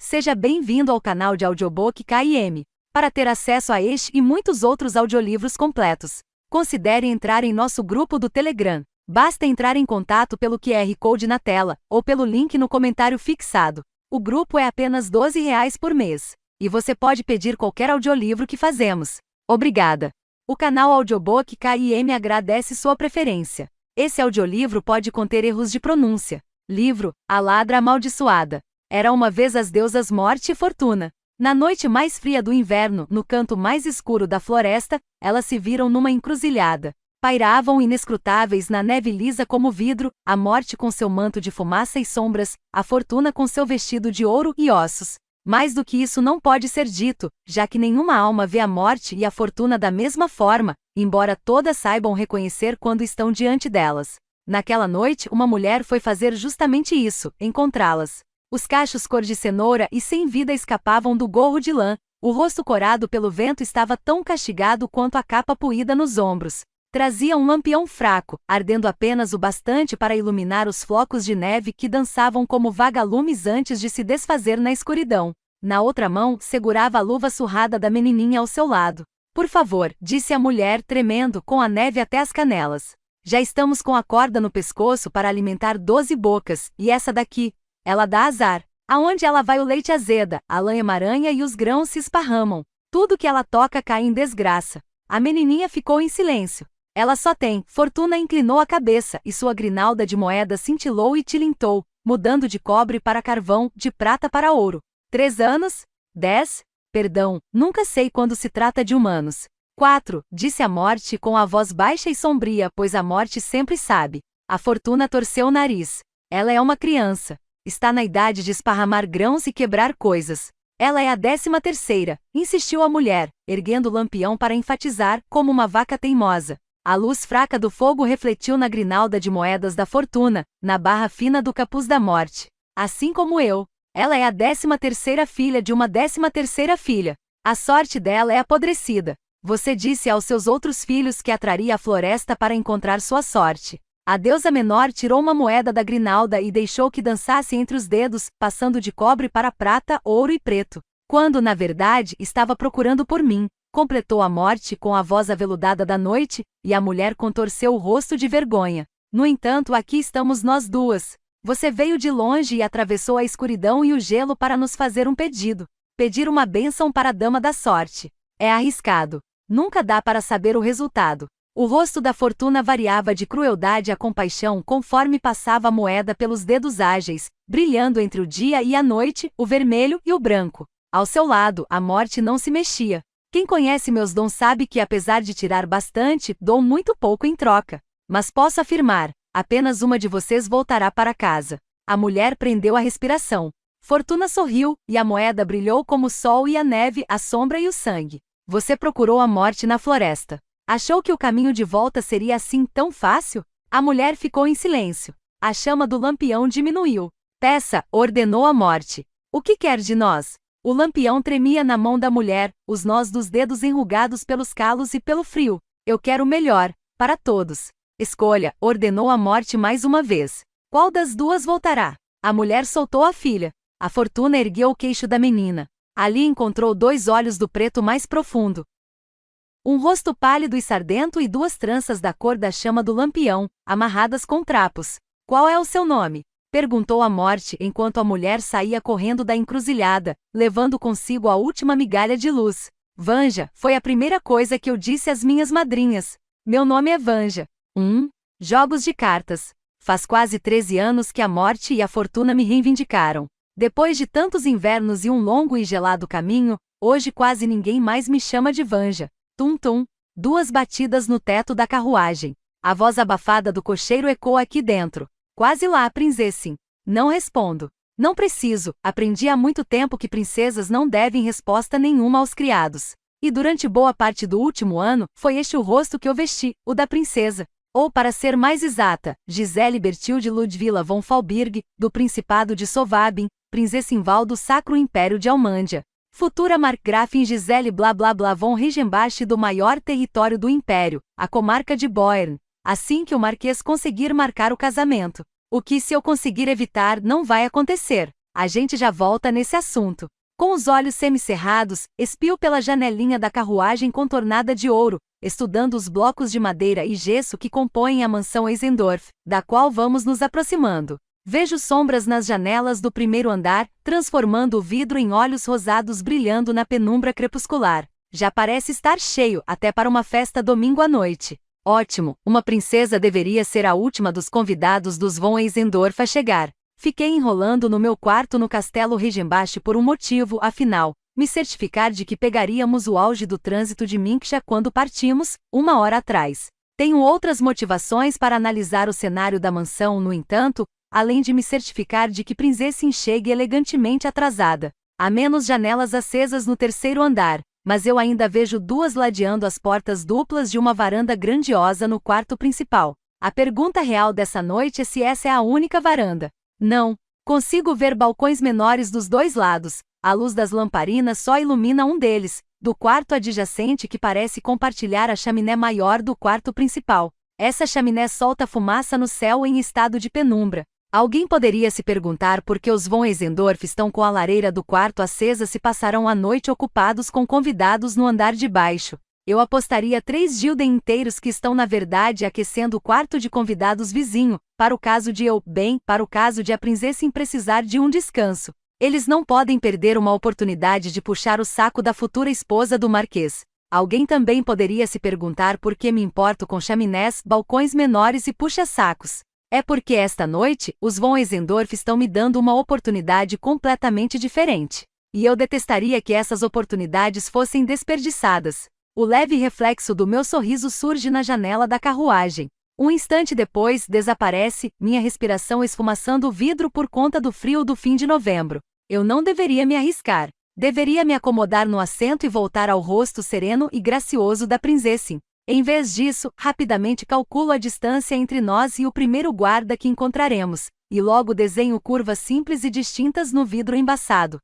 Seja bem-vindo ao canal de audiobook KM. Para ter acesso a este e muitos outros audiolivros completos, considere entrar em nosso grupo do Telegram. Basta entrar em contato pelo QR Code na tela, ou pelo link no comentário fixado. O grupo é apenas R$ 12 por mês, e você pode pedir qualquer audiolivro que fazemos. Obrigada! O canal Audiobook KM agradece sua preferência. Esse audiolivro pode conter erros de pronúncia. Livro: A Ladra Amaldiçoada. Era uma vez as deusas Morte e Fortuna. Na noite mais fria do inverno, no canto mais escuro da floresta, elas se viram numa encruzilhada. Pairavam inescrutáveis na neve lisa como vidro, a Morte com seu manto de fumaça e sombras, a Fortuna com seu vestido de ouro e ossos. Mais do que isso não pode ser dito, já que nenhuma alma vê a Morte e a Fortuna da mesma forma, embora todas saibam reconhecer quando estão diante delas. Naquela noite, uma mulher foi fazer justamente isso, encontrá-las. Os cachos cor de cenoura e sem vida escapavam do gorro de lã, o rosto corado pelo vento estava tão castigado quanto a capa puída nos ombros. Trazia um lampião fraco, ardendo apenas o bastante para iluminar os flocos de neve que dançavam como vagalumes antes de se desfazer na escuridão. Na outra mão, segurava a luva surrada da menininha ao seu lado. Por favor, disse a mulher, tremendo, com a neve até as canelas. Já estamos com a corda no pescoço para alimentar 12 bocas, e essa daqui, ela dá azar. Aonde ela vai o leite azeda, a lã emaranha e os grãos se esparramam. Tudo que ela toca cai em desgraça. A menininha ficou em silêncio. Ela só tem. Fortuna inclinou a cabeça, e sua grinalda de moedas cintilou e tilintou, mudando de cobre para carvão, de prata para ouro. 3 anos? 10? Perdão, nunca sei quando se trata de humanos. 4, disse a Morte com a voz baixa e sombria, pois a Morte sempre sabe. A Fortuna torceu o nariz. Ela é uma criança. Está na idade de esparramar grãos e quebrar coisas. Ela é a 13ª, insistiu a mulher, erguendo o lampião para enfatizar, como uma vaca teimosa. A luz fraca do fogo refletiu na grinalda de moedas da Fortuna, na barra fina do capuz da Morte. Assim como eu. Ela é a 13ª filha de uma 13ª filha. A sorte dela é apodrecida. Você disse aos seus outros filhos que a traria à floresta para encontrar sua sorte. A deusa menor tirou uma moeda da grinalda e deixou que dançasse entre os dedos, passando de cobre para prata, ouro e preto. Quando, na verdade, estava procurando por mim, completou a Morte com a voz aveludada da noite, e a mulher contorceu o rosto de vergonha. No entanto, aqui estamos nós duas. Você veio de longe e atravessou a escuridão e o gelo para nos fazer um pedido. Pedir uma bênção para a dama da sorte. É arriscado. Nunca dá para saber o resultado. O rosto da Fortuna variava de crueldade a compaixão conforme passava a moeda pelos dedos ágeis, brilhando entre o dia e a noite, o vermelho e o branco. Ao seu lado, a Morte não se mexia. Quem conhece meus dons sabe que, apesar de tirar bastante, dou muito pouco em troca. Mas posso afirmar, apenas uma de vocês voltará para casa. A mulher prendeu a respiração. Fortuna sorriu, e a moeda brilhou como o sol e a neve, a sombra e o sangue. Você procurou a Morte na floresta. Achou que o caminho de volta seria assim tão fácil? A mulher ficou em silêncio. A chama do lampião diminuiu. Peça, ordenou a Morte. O que quer de nós? O lampião tremia na mão da mulher, os nós dos dedos enrugados pelos calos e pelo frio. Eu quero o melhor, para todos. Escolha, ordenou a Morte mais uma vez. Qual das duas voltará? A mulher soltou a filha. A Fortuna ergueu o queixo da menina. Ali encontrou 2 olhos do preto mais profundo. Um rosto pálido e sardento e 2 tranças da cor da chama do lampião, amarradas com trapos. Qual é o seu nome? Perguntou a Morte enquanto a mulher saía correndo da encruzilhada, levando consigo a última migalha de luz. Vanja, foi a primeira coisa que eu disse às minhas madrinhas. Meu nome é Vanja. Jogos de cartas. Faz quase 13 anos que a Morte e a Fortuna me reivindicaram. Depois de tantos invernos e um longo e gelado caminho, hoje quase ninguém mais me chama de Vanja. Tum-tum, 2 batidas no teto da carruagem. A voz abafada do cocheiro ecoa aqui dentro. Quase lá, princesa. Não respondo. Não preciso, aprendi há muito tempo que princesas não devem resposta nenhuma aos criados. E durante boa parte do último ano, foi este o rosto que eu vesti, o da princesa. Ou, para ser mais exata, Gisele Bertilde Ludwila von Falbirg, do Principado de Sovabin, Prinzessinval do Sacro Império de Almândia. Futura Markgrafin Gisele blá blá blá von Regenbach do maior território do Império, a comarca de Boern. Assim que o Marquês conseguir marcar o casamento. O que se eu conseguir evitar não vai acontecer. A gente já volta nesse assunto. Com os olhos semicerrados, espio pela janelinha da carruagem contornada de ouro, estudando os blocos de madeira e gesso que compõem a mansão Eisendorf, da qual vamos nos aproximando. Vejo sombras nas janelas do primeiro andar, transformando o vidro em olhos rosados brilhando na penumbra crepuscular. Já parece estar cheio, até para uma festa domingo à noite. Ótimo, uma princesa deveria ser a última dos convidados dos von Eisendorf a chegar. Fiquei enrolando no meu quarto no castelo Regenbach por um motivo, afinal, me certificar de que pegaríamos o auge do trânsito de Minksha quando partimos, 1 hora atrás. Tenho outras motivações para analisar o cenário da mansão, no entanto, além de me certificar de que Prinzessin chegue elegantemente atrasada. Há menos janelas acesas no terceiro andar, mas eu ainda vejo duas ladeando as portas duplas de uma varanda grandiosa no quarto principal. A pergunta real dessa noite é se essa é a única varanda. Não. Consigo ver balcões menores dos dois lados. A luz das lamparinas só ilumina um deles, do quarto adjacente que parece compartilhar a chaminé maior do quarto principal. Essa chaminé solta fumaça no céu em estado de penumbra. Alguém poderia se perguntar por que os von Eisendorf estão com a lareira do quarto acesa se passarão a noite ocupados com convidados no andar de baixo. Eu apostaria 3 gulden inteiros que estão na verdade aquecendo o quarto de convidados vizinho, para o caso de para o caso de a Prinzessin precisar de um descanso. Eles não podem perder uma oportunidade de puxar o saco da futura esposa do Marquês. Alguém também poderia se perguntar por que me importo com chaminés, balcões menores e puxa-sacos. É porque esta noite, os von Eisendorf estão me dando uma oportunidade completamente diferente. E eu detestaria que essas oportunidades fossem desperdiçadas. O leve reflexo do meu sorriso surge na janela da carruagem. Um instante depois, desaparece, minha respiração esfumaçando o vidro por conta do frio do fim de novembro. Eu não deveria me arriscar. Deveria me acomodar no assento e voltar ao rosto sereno e gracioso da Prinzessin. Em vez disso, rapidamente calculo a distância entre nós e o primeiro guarda que encontraremos, e logo desenho curvas simples e distintas no vidro embaçado.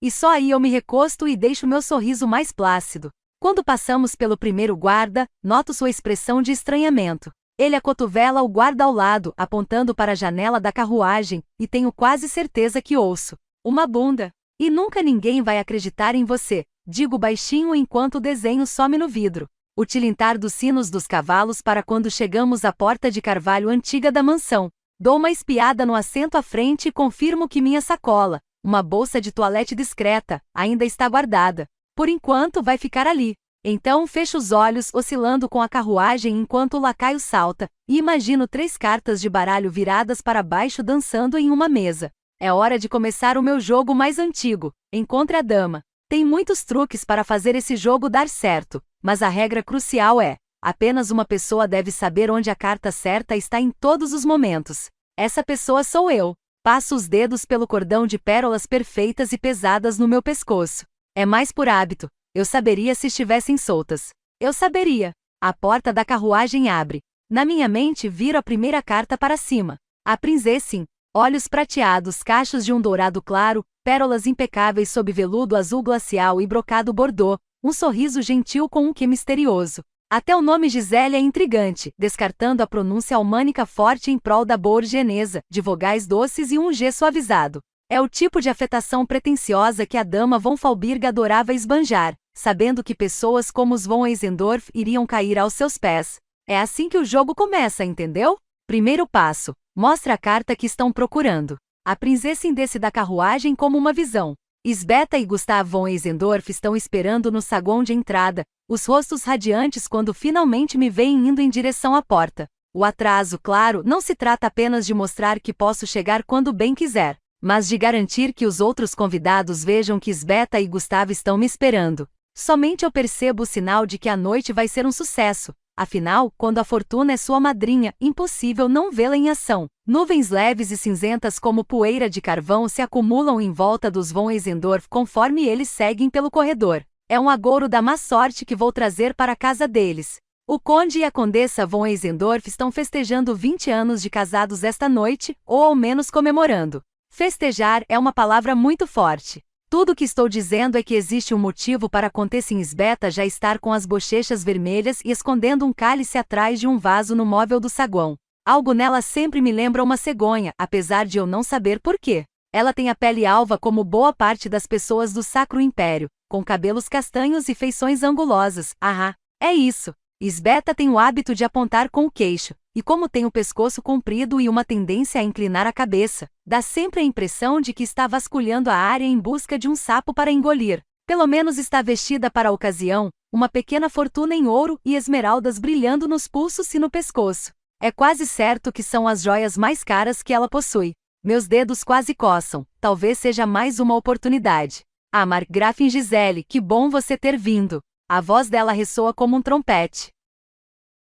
E só aí eu me recosto e deixo meu sorriso mais plácido. Quando passamos pelo primeiro guarda, noto sua expressão de estranhamento. Ele acotovela o guarda ao lado, apontando para a janela da carruagem, e tenho quase certeza que ouço: uma bunda. E nunca ninguém vai acreditar em você, digo baixinho enquanto o desenho some no vidro. O tilintar dos sinos dos cavalos para quando chegamos à porta de carvalho antiga da mansão. Dou uma espiada no assento à frente e confirmo que minha sacola, uma bolsa de toalete discreta, ainda está guardada. Por enquanto vai ficar ali. Então fecho os olhos, oscilando com a carruagem enquanto o lacaio salta, e imagino 3 cartas de baralho viradas para baixo dançando em uma mesa. É hora de começar o meu jogo mais antigo, Encontre a Dama. Tem muitos truques para fazer esse jogo dar certo, mas a regra crucial é: apenas uma pessoa deve saber onde a carta certa está em todos os momentos. Essa pessoa sou eu. Passo os dedos pelo cordão de pérolas perfeitas e pesadas no meu pescoço. É mais por hábito. Eu saberia se estivessem soltas. Eu saberia. A porta da carruagem abre. Na minha mente viro a primeira carta para cima. A Prinzessin. Olhos prateados, cachos de um dourado claro, pérolas impecáveis sob veludo azul glacial e brocado bordô, um sorriso gentil com um quê misterioso. Até o nome Gisele é intrigante, descartando a pronúncia almânica forte em prol da boa orgenesa, de vogais doces e um G suavizado. É o tipo de afetação pretensiosa que a dama von Falbirga adorava esbanjar, sabendo que pessoas como os von Eisendorf iriam cair aos seus pés. É assim que o jogo começa, entendeu? Primeiro passo: mostra a carta que estão procurando. A Prinzessin desce da carruagem como uma visão. Isbeta e Gustav von Eisendorf estão esperando no saguão de entrada, os rostos radiantes quando finalmente me veem indo em direção à porta. O atraso, claro, não se trata apenas de mostrar que posso chegar quando bem quiser, mas de garantir que os outros convidados vejam que Isbeta e Gustav estão me esperando. Somente eu percebo o sinal de que a noite vai ser um sucesso. Afinal, quando a fortuna é sua madrinha, impossível não vê-la em ação. Nuvens leves e cinzentas como poeira de carvão se acumulam em volta dos von Eisendorf conforme eles seguem pelo corredor. É um agouro da má sorte que vou trazer para a casa deles. O conde e a condessa von Eisendorf estão festejando 20 anos de casados esta noite, ou ao menos comemorando. Festejar é uma palavra muito forte. Tudo o que estou dizendo é que existe um motivo para a Contessa Isbeta já estar com as bochechas vermelhas e escondendo um cálice atrás de um vaso no móvel do saguão. Algo nela sempre me lembra uma cegonha, apesar de eu não saber por quê. Ela tem a pele alva como boa parte das pessoas do Sacro Império, com cabelos castanhos e feições angulosas. Ah, é isso. Esbeta tem o hábito de apontar com o queixo, e como tem o pescoço comprido e uma tendência a inclinar a cabeça, dá sempre a impressão de que está vasculhando a área em busca de um sapo para engolir. Pelo menos está vestida para a ocasião, uma pequena fortuna em ouro e esmeraldas brilhando nos pulsos e no pescoço. É quase certo que são as joias mais caras que ela possui. Meus dedos quase coçam, talvez seja mais uma oportunidade. Ah, Markgrafin Gisele, que bom você ter vindo. A voz dela ressoa como um trompete.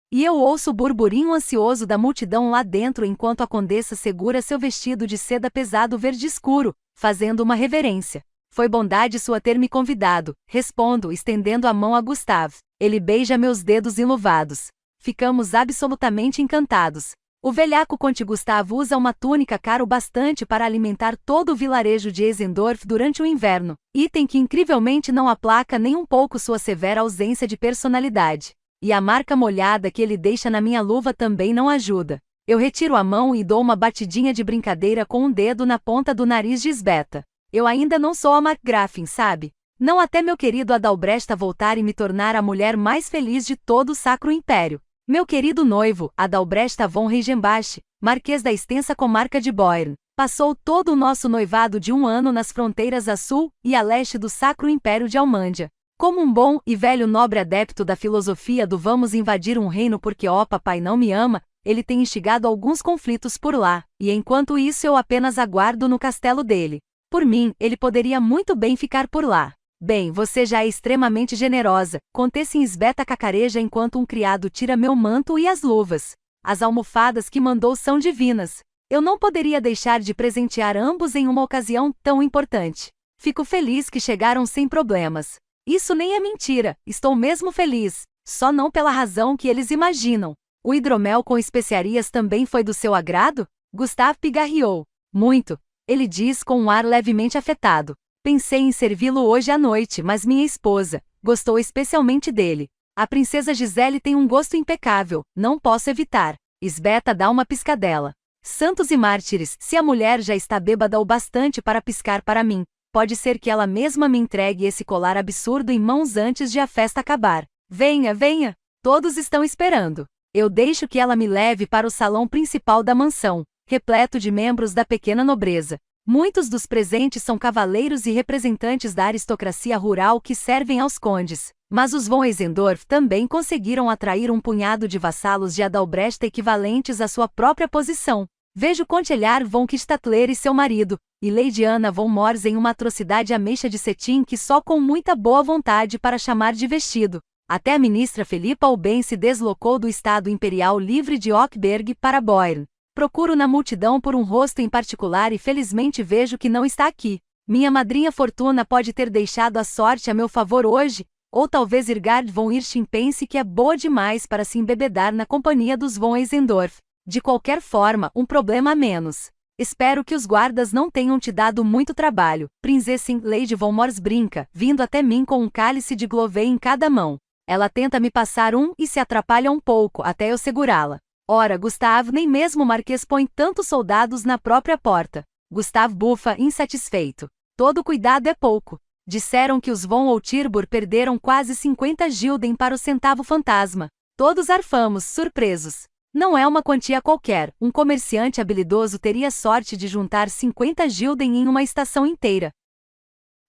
E eu ouço o burburinho ansioso da multidão lá dentro enquanto a condessa segura seu vestido de seda pesado verde escuro, fazendo uma reverência. Foi bondade sua ter me convidado, respondo, estendendo a mão a Gustav. Ele beija meus dedos enluvados. Ficamos absolutamente encantados. O velhaco Conde Gustav usa uma túnica caro bastante para alimentar todo o vilarejo de Eisendorf durante o inverno, item que incrivelmente não aplaca nem um pouco sua severa ausência de personalidade. E a marca molhada que ele deixa na minha luva também não ajuda. Eu retiro a mão e dou uma batidinha de brincadeira com um dedo na ponta do nariz de Esbeta. Eu ainda não sou a Markgrafin, sabe? Não até meu querido Adalbresta voltar e me tornar a mulher mais feliz de todo o Sacro Império. Meu querido noivo, Adalbresta von Reichenbach, marquês da extensa comarca de Boiern, passou todo o nosso noivado de 1 ano nas fronteiras a sul e a leste do Sacro Império de Almândia. Como um bom e velho nobre adepto da filosofia do vamos invadir um reino porque ó papai não me ama, ele tem instigado alguns conflitos por lá, e enquanto isso eu apenas aguardo no castelo dele. Por mim, ele poderia muito bem ficar por lá. Bem, você já é extremamente generosa, contesse em Esbeta cacareja enquanto um criado tira meu manto e as luvas. As almofadas que mandou são divinas. Eu não poderia deixar de presentear ambos em uma ocasião tão importante. Fico feliz que chegaram sem problemas. Isso nem é mentira, estou mesmo feliz, só não pela razão que eles imaginam. O hidromel com especiarias também foi do seu agrado? Gustav pigarreou. Muito, ele diz com um ar levemente afetado. Pensei em servi-lo hoje à noite, mas minha esposa gostou especialmente dele. A princesa Gisele tem um gosto impecável, não posso evitar. Esbeta dá uma piscadela. Santos e mártires, se a mulher já está bêbada o bastante para piscar para mim, pode ser que ela mesma me entregue esse colar absurdo em mãos antes de a festa acabar. Venha, venha! Todos estão esperando. Eu deixo que ela me leve para o salão principal da mansão, repleto de membros da pequena nobreza. Muitos dos presentes são cavaleiros e representantes da aristocracia rural que servem aos condes, mas os von Eisendorf também conseguiram atrair um punhado de vassalos de Adalbresta equivalentes à sua própria posição. Vejo Contelhar von Kistatler e seu marido, e Lady Anna von Mors em uma atrocidade ameixa de cetim que só com muita boa vontade para chamar de vestido. Até a ministra Felipa Auben se deslocou do Estado Imperial Livre de Ockberg para Boiern. Procuro na multidão por um rosto em particular e felizmente vejo que não está aqui. Minha madrinha Fortuna pode ter deixado a sorte a meu favor hoje, ou talvez Irgard von Irsching pense que é boa demais para se embebedar na companhia dos von Eisendorf. De qualquer forma, um problema a menos. Espero que os guardas não tenham te dado muito trabalho. Prinzessin Lady von Mors brinca, vindo até mim com um cálice de Glowey em cada mão. Ela tenta me passar um e se atrapalha um pouco até eu segurá-la. Ora, Gustav, nem mesmo o marquês põe tantos soldados na própria porta. Gustav bufa, insatisfeito. Todo cuidado é pouco. Disseram que os von Outirbur perderam quase 50 gilden para o centavo fantasma. Todos arfamos, surpresos. Não é uma quantia qualquer, um comerciante habilidoso teria sorte de juntar 50 gilden em uma estação inteira.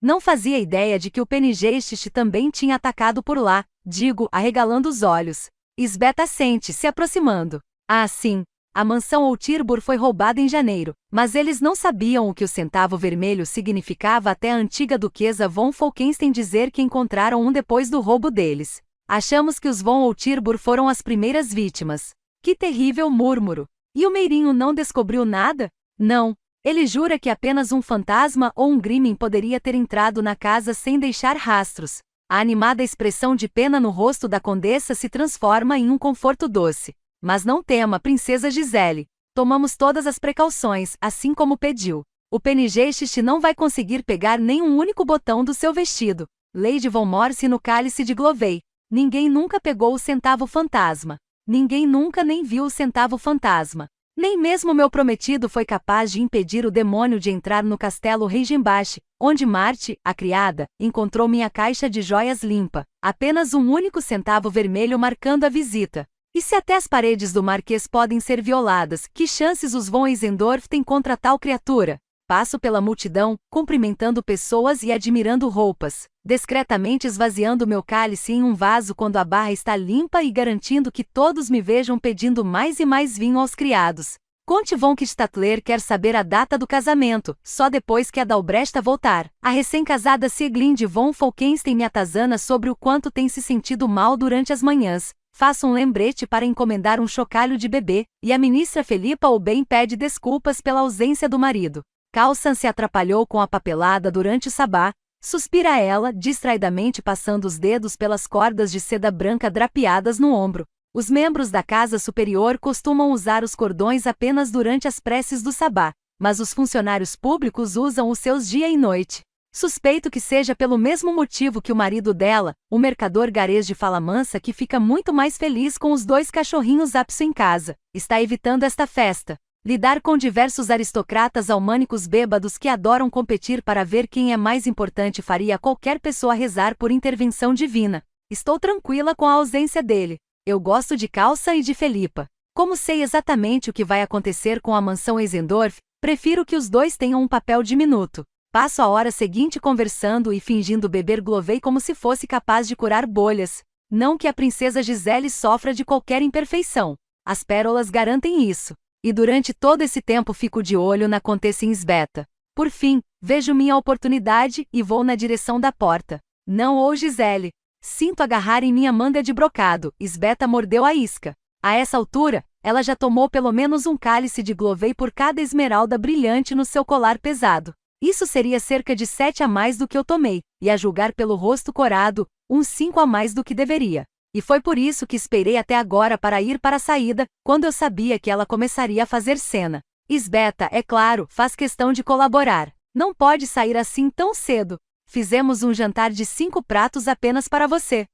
Não fazia ideia de que o Penigeste também tinha atacado por lá, digo, arregalando os olhos. Esbeta sente, se aproximando. Ah, sim. A mansão Outirbur foi roubada em janeiro, mas eles não sabiam o que o centavo vermelho significava até a antiga duquesa von Falkenstein dizer que encontraram um depois do roubo deles. Achamos que os von Outirbur foram as primeiras vítimas. Que terrível murmúrio. E o Meirinho não descobriu nada? Não. Ele jura que apenas um fantasma ou um Grimming poderia ter entrado na casa sem deixar rastros. A animada expressão de pena no rosto da condessa se transforma em um conforto doce. Mas não tema, princesa Gisele. Tomamos todas as precauções, assim como pediu. O Penigeste não vai conseguir pegar nem um único botão do seu vestido. Lady von Morse no cálice de Glowey. Ninguém nunca pegou o centavo fantasma. Ninguém nunca nem viu o centavo fantasma. Nem mesmo meu prometido foi capaz de impedir o demônio de entrar no castelo Reichenbach, onde Marte, a criada, encontrou minha caixa de joias limpa, apenas um único centavo vermelho marcando a visita. E se até as paredes do Marquês podem ser violadas, que chances os von Eisendorf têm contra tal criatura? Passo pela multidão, cumprimentando pessoas e admirando roupas, discretamente esvaziando meu cálice em um vaso quando a barra está limpa e garantindo que todos me vejam pedindo mais e mais vinho aos criados. Conte von Stadler quer saber a data do casamento, só depois que a Dalbresta voltar. A recém-casada Sieglinde von Falkenstein me atazana sobre o quanto tem se sentido mal durante as manhãs. Faço um lembrete para encomendar um chocalho de bebê, e a ministra Felipa Oben pede desculpas pela ausência do marido. Calçan se atrapalhou com a papelada durante o sabá, suspira ela, distraidamente passando os dedos pelas cordas de seda branca drapeadas no ombro. Os membros da casa superior costumam usar os cordões apenas durante as preces do sabá, mas os funcionários públicos usam os seus dia e noite. Suspeito que seja pelo mesmo motivo que o marido dela, o mercador garês de fala mansa que fica muito mais feliz com os 2 cachorrinhos Apso em casa, está evitando esta festa. Lidar com diversos aristocratas almânicos bêbados que adoram competir para ver quem é mais importante faria qualquer pessoa rezar por intervenção divina. Estou tranquila com a ausência dele. Eu gosto de Calça e de Felipa. Como sei exatamente o que vai acontecer com a mansão Eisendorf, prefiro que os 2 tenham um papel diminuto. Passo a hora seguinte conversando e fingindo beber Glovey como se fosse capaz de curar bolhas. Não que a princesa Gisele sofra de qualquer imperfeição. As pérolas garantem isso. E durante todo esse tempo fico de olho na Contessa Insbeta. Por fim, vejo minha oportunidade e vou na direção da porta. Não ou Gisele. Sinto agarrar em minha manga de brocado, Insbeta mordeu a isca. A essa altura, ela já tomou pelo menos um cálice de Glovey por cada esmeralda brilhante no seu colar pesado. Isso seria cerca de 7 a mais do que eu tomei, e a julgar pelo rosto corado, uns 5 a mais do que deveria. E foi por isso que esperei até agora para ir para a saída, quando eu sabia que ela começaria a fazer cena. Insbeta, é claro, faz questão de colaborar. Não pode sair assim tão cedo. Fizemos um jantar de 5 pratos apenas para você.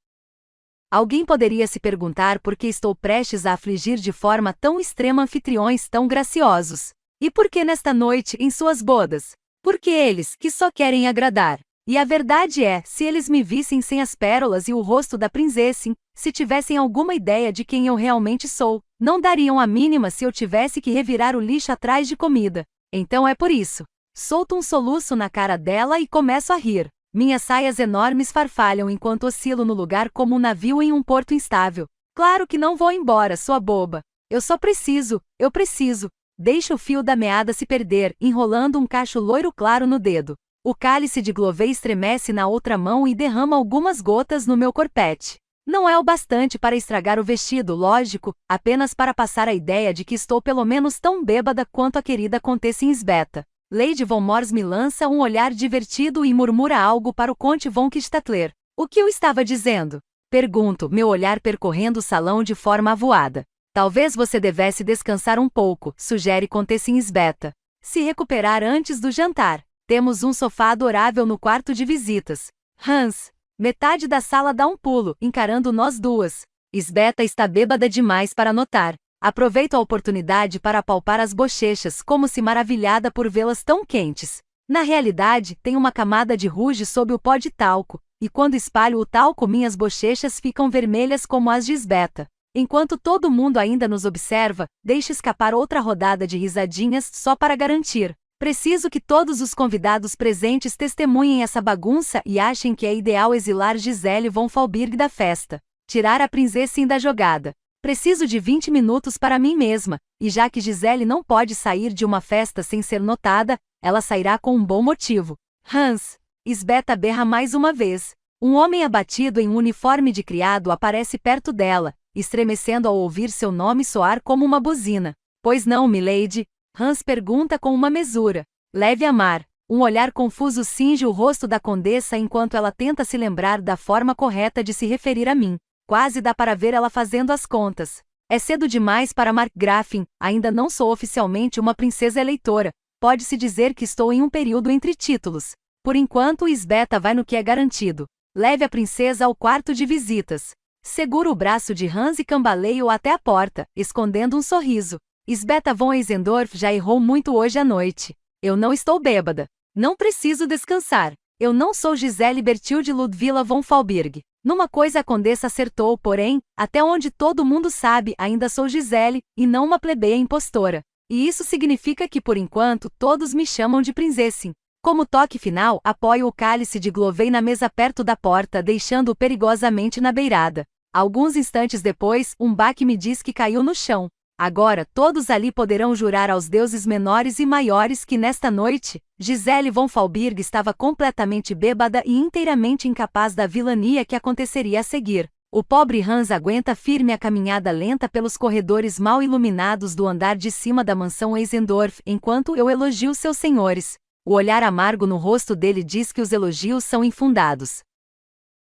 Alguém poderia se perguntar por que estou prestes a afligir de forma tão extrema anfitriões tão graciosos. E por que nesta noite, em suas bodas? Porque eles, que só querem agradar. E a verdade é, se eles me vissem sem as pérolas e o rosto da princesa, se tivessem alguma ideia de quem eu realmente sou, não dariam a mínima se eu tivesse que revirar o lixo atrás de comida. Então é por isso. Solto um soluço na cara dela e começo a rir. Minhas saias enormes farfalham enquanto oscilo no lugar como um navio em um porto instável. Claro que não vou embora, sua boba. Eu preciso. Deixo o fio da meada se perder, enrolando um cacho loiro claro no dedo. O cálice de Glovey estremece na outra mão e derrama algumas gotas no meu corpete. Não é o bastante para estragar o vestido, lógico, apenas para passar a ideia de que estou pelo menos tão bêbada quanto a querida Contessa Insbeta. Lady von Mors me lança um olhar divertido e murmura algo para o Conde von Stadler. O que eu estava dizendo? Pergunto, meu olhar percorrendo o salão de forma avoada. Talvez você devesse descansar um pouco, sugere Contessa Insbeta. Se recuperar antes do jantar. Temos um sofá adorável no quarto de visitas. Hans. Metade da sala dá um pulo, encarando nós duas. Insbeta está bêbada demais para notar. Aproveito a oportunidade para apalpar as bochechas, como se maravilhada por vê-las tão quentes. Na realidade, tem uma camada de ruge sob o pó de talco, e quando espalho o talco minhas bochechas ficam vermelhas como as de Insbeta. Enquanto todo mundo ainda nos observa, deixo escapar outra rodada de risadinhas só para garantir. Preciso que todos os convidados presentes testemunhem essa bagunça e achem que é ideal exilar Gisele von Falbirg da festa. Tirar a princesa da jogada. Preciso de 20 minutos para mim mesma, e já que Gisele não pode sair de uma festa sem ser notada, ela sairá com um bom motivo. Hans. Insbeta berra mais uma vez. Um homem abatido em um uniforme de criado aparece perto dela, estremecendo ao ouvir seu nome soar como uma buzina. Pois não, milady? Hans pergunta com uma mesura leve a mar. Um olhar confuso cinge o rosto da condessa enquanto ela tenta se lembrar da forma correta de se referir a mim. Quase dá para ver ela fazendo as contas. É cedo demais para Markgrafin, ainda não sou oficialmente uma princesa eleitora. Pode-se dizer que estou em um período entre títulos. Por enquanto, Insbeta vai no que é garantido. Leve a princesa ao quarto de visitas. Seguro o braço de Hans e cambaleio até a porta, escondendo um sorriso. Sveta von Eisendorf já errou muito hoje à noite. Eu não estou bêbada. Não preciso descansar. Eu não sou Gisele Bertilde Ludwilla von Falberg. Numa coisa a condessa acertou, porém, até onde todo mundo sabe, ainda sou Gisele, e não uma plebeia impostora. E isso significa que, por enquanto, todos me chamam de Prinzessin. Como toque final, apoio o cálice de Glovey na mesa perto da porta, deixando-o perigosamente na beirada. Alguns instantes depois, um baque me diz que caiu no chão. Agora, todos ali poderão jurar aos deuses menores e maiores que nesta noite, Gisele von Falberg estava completamente bêbada e inteiramente incapaz da vilania que aconteceria a seguir. O pobre Hans aguenta firme a caminhada lenta pelos corredores mal iluminados do andar de cima da mansão Eisendorf, enquanto eu elogio seus senhores. O olhar amargo no rosto dele diz que os elogios são infundados.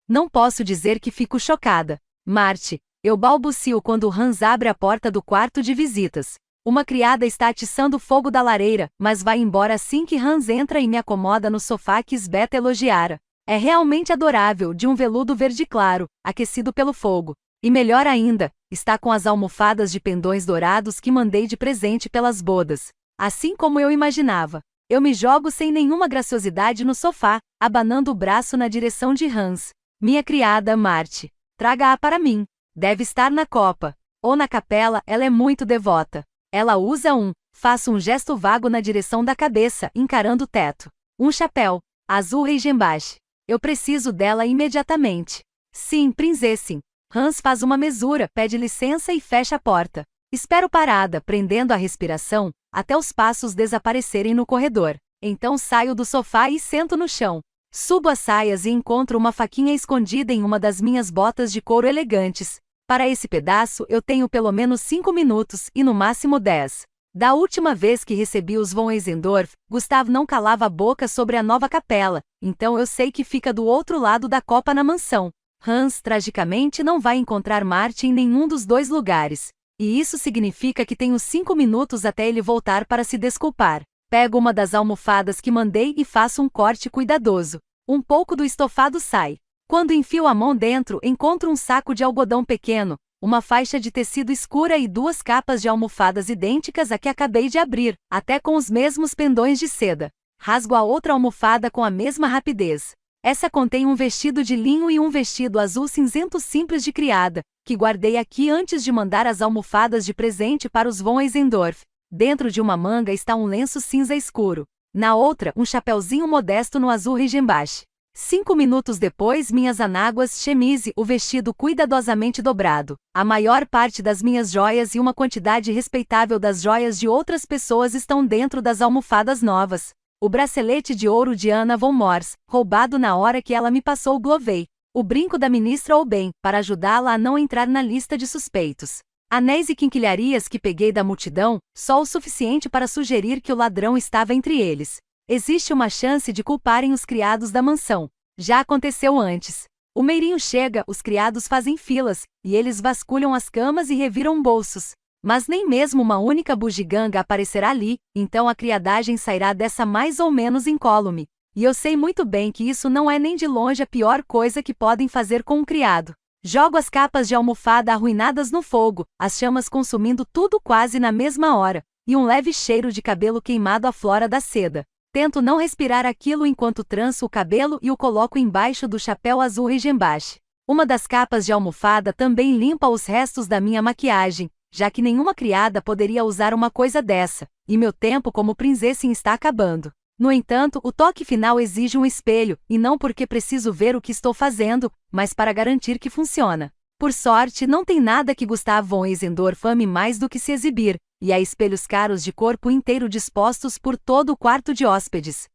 Não posso dizer que fico chocada. Marte, eu balbucio quando Hans abre a porta do quarto de visitas. Uma criada está atiçando o fogo da lareira, mas vai embora assim que Hans entra e me acomoda no sofá que Sveta elogiara. É realmente adorável, de um veludo verde claro, aquecido pelo fogo. E melhor ainda, está com as almofadas de pendões dourados que mandei de presente pelas bodas. Assim como eu imaginava. Eu me jogo sem nenhuma graciosidade no sofá, abanando o braço na direção de Hans. Minha criada, Marte. Traga-a para mim. Deve estar na copa. Ou na capela, ela é muito devota. Ela usa faço um gesto vago na direção da cabeça, encarando o teto. Um chapéu. Azul Reichenbach. Eu preciso dela imediatamente. Sim, Prinzessin. Hans faz uma mesura, pede licença e fecha a porta. Espero parada, prendendo a respiração, até os passos desaparecerem no corredor. Então saio do sofá e sento no chão. Subo as saias e encontro uma faquinha escondida em uma das minhas botas de couro elegantes. Para esse pedaço eu tenho pelo menos 5 minutos e no máximo 10. Da última vez que recebi os von Eisendorf, Gustav não calava a boca sobre a nova capela, então eu sei que fica do outro lado da copa na mansão. Hans, tragicamente, não vai encontrar Marte em nenhum dos dois lugares. E isso significa que tenho 5 minutos até ele voltar para se desculpar. Pego uma das almofadas que mandei e faço um corte cuidadoso. Um pouco do estofado sai. Quando enfio a mão dentro, encontro um saco de algodão pequeno, uma faixa de tecido escura e 2 capas de almofadas idênticas à que acabei de abrir, até com os mesmos pendões de seda. Rasgo a outra almofada com a mesma rapidez. Essa contém um vestido de linho e um vestido azul cinzento simples de criada, que guardei aqui antes de mandar as almofadas de presente para os von Eisendorf. Dentro de uma manga está um lenço cinza escuro. Na outra, um chapeuzinho modesto no azul Reichenbach. 5 minutos depois, minhas anáguas, chemise, o vestido cuidadosamente dobrado. A maior parte das minhas joias e uma quantidade respeitável das joias de outras pessoas estão dentro das almofadas novas. O bracelete de ouro de Anna von Mors, roubado na hora que ela me passou o Glovey. O brinco da ministra Oben, para ajudá-la a não entrar na lista de suspeitos. Anéis e quinquilharias que peguei da multidão, só o suficiente para sugerir que o ladrão estava entre eles. Existe uma chance de culparem os criados da mansão. Já aconteceu antes. O meirinho chega, os criados fazem filas, e eles vasculham as camas e reviram bolsos. Mas nem mesmo uma única bugiganga aparecerá ali, então a criadagem sairá dessa mais ou menos incólume. E eu sei muito bem que isso não é nem de longe a pior coisa que podem fazer com um criado. Jogo as capas de almofada arruinadas no fogo, as chamas consumindo tudo quase na mesma hora, e um leve cheiro de cabelo queimado aflora da seda. Tento não respirar aquilo enquanto tranço o cabelo e o coloco embaixo do chapéu azul Reichenbach. Uma das capas de almofada também limpa os restos da minha maquiagem, já que nenhuma criada poderia usar uma coisa dessa, e meu tempo como Prinzessin está acabando. No entanto, o toque final exige um espelho, e não porque preciso ver o que estou fazendo, mas para garantir que funciona. Por sorte, não tem nada que Gustav von Eisendorf ame mais do que se exibir, e há espelhos caros de corpo inteiro dispostos por todo o quarto de hóspedes.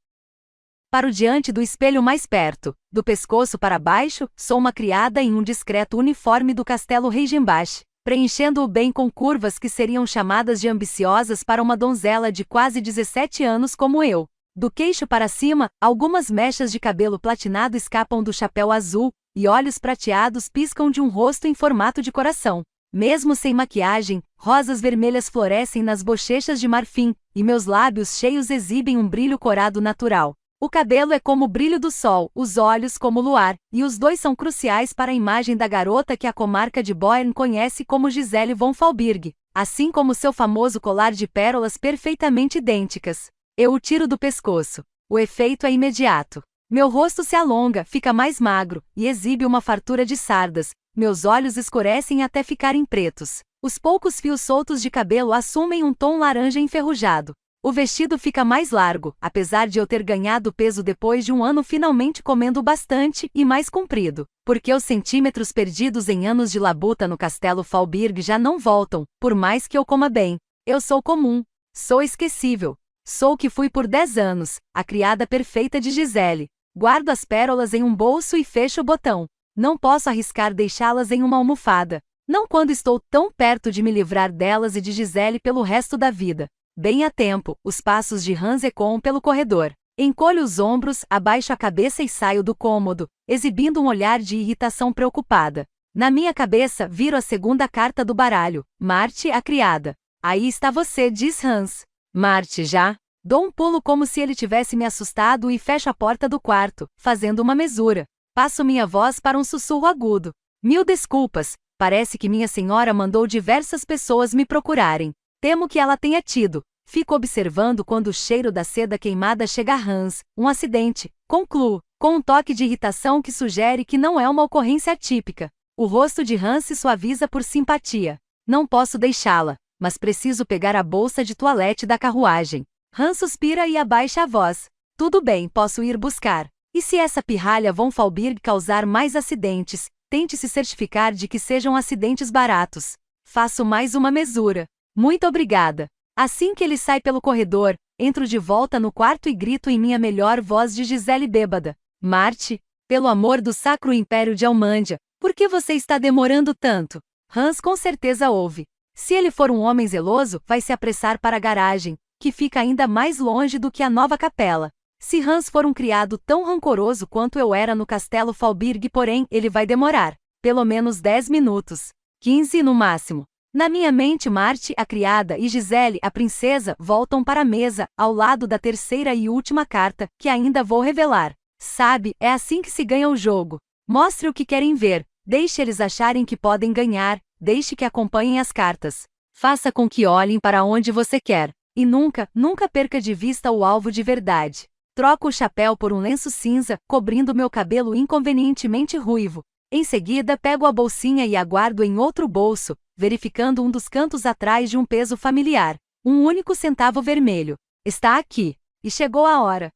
Paro diante do espelho mais perto, do pescoço para baixo, sou uma criada em um discreto uniforme do castelo Reichenbach, preenchendo-o bem com curvas que seriam chamadas de ambiciosas para uma donzela de quase 17 anos como eu. Do queixo para cima, algumas mechas de cabelo platinado escapam do chapéu azul, e olhos prateados piscam de um rosto em formato de coração. Mesmo sem maquiagem, rosas vermelhas florescem nas bochechas de marfim, e meus lábios cheios exibem um brilho corado natural. O cabelo é como o brilho do sol, os olhos como o luar, e os dois são cruciais para a imagem da garota que a comarca de Boern conhece como Gisele von Faulberg, assim como seu famoso colar de pérolas perfeitamente idênticas. Eu o tiro do pescoço. O efeito é imediato. Meu rosto se alonga, fica mais magro, e exibe uma fartura de sardas. Meus olhos escurecem até ficarem pretos. Os poucos fios soltos de cabelo assumem um tom laranja enferrujado. O vestido fica mais largo, apesar de eu ter ganhado peso depois de um ano finalmente comendo bastante, e mais comprido, porque os centímetros perdidos em anos de labuta no castelo Faulberg já não voltam, por mais que eu coma bem. Eu sou comum. Sou esquecível. Sou o que fui por 10 anos, a criada perfeita de Gisele. Guardo as pérolas em um bolso e fecho o botão. Não posso arriscar deixá-las em uma almofada. Não quando estou tão perto de me livrar delas e de Gisele pelo resto da vida. Bem a tempo, os passos de Hans ecoam pelo corredor. Encolho os ombros, abaixo a cabeça e saio do cômodo, exibindo um olhar de irritação preocupada. Na minha cabeça, viro a segunda carta do baralho. Marty, a criada. Aí está você, diz Hans. Marty, já? Dou um pulo como se ele tivesse me assustado e fecho a porta do quarto, fazendo uma mesura. Passo minha voz para um sussurro agudo. Mil desculpas, parece que minha senhora mandou diversas pessoas me procurarem. Temo que ela tenha tido. Fico observando quando o cheiro da seda queimada chega a Hans. Um acidente. Concluo, com um toque de irritação que sugere que não é uma ocorrência atípica. O rosto de Hans se suaviza por simpatia. Não posso deixá-la, mas preciso pegar a bolsa de toalete da carruagem. Hans suspira e abaixa a voz. Tudo bem, posso ir buscar. E se essa pirralha von Faulberg causar mais acidentes, tente se certificar de que sejam acidentes baratos. Faço mais uma mesura. Muito obrigada. Assim que ele sai pelo corredor, entro de volta no quarto e grito em minha melhor voz de Gisele bêbada. Marty, pelo amor do Sacro Império de Almândia, por que você está demorando tanto? Hans com certeza ouve. Se ele for um homem zeloso, vai se apressar para a garagem, que fica ainda mais longe do que a nova capela. Se Hans for um criado tão rancoroso quanto eu era no castelo Faulberg, porém, ele vai demorar. Pelo menos 10 minutos. 15 no máximo. Na minha mente, Marty, a criada, e Gisele, a princesa, voltam para a mesa, ao lado da terceira e última carta, que ainda vou revelar. Sabe, é assim que se ganha o jogo. Mostre o que querem ver, deixe eles acharem que podem ganhar, deixe que acompanhem as cartas. Faça com que olhem para onde você quer. E nunca, nunca perca de vista o alvo de verdade. Troco o chapéu por um lenço cinza, cobrindo meu cabelo inconvenientemente ruivo. Em seguida, pego a bolsinha e a guardo em outro bolso, verificando um dos cantos atrás de um peso familiar. Um único centavo vermelho. Está aqui. E chegou a hora.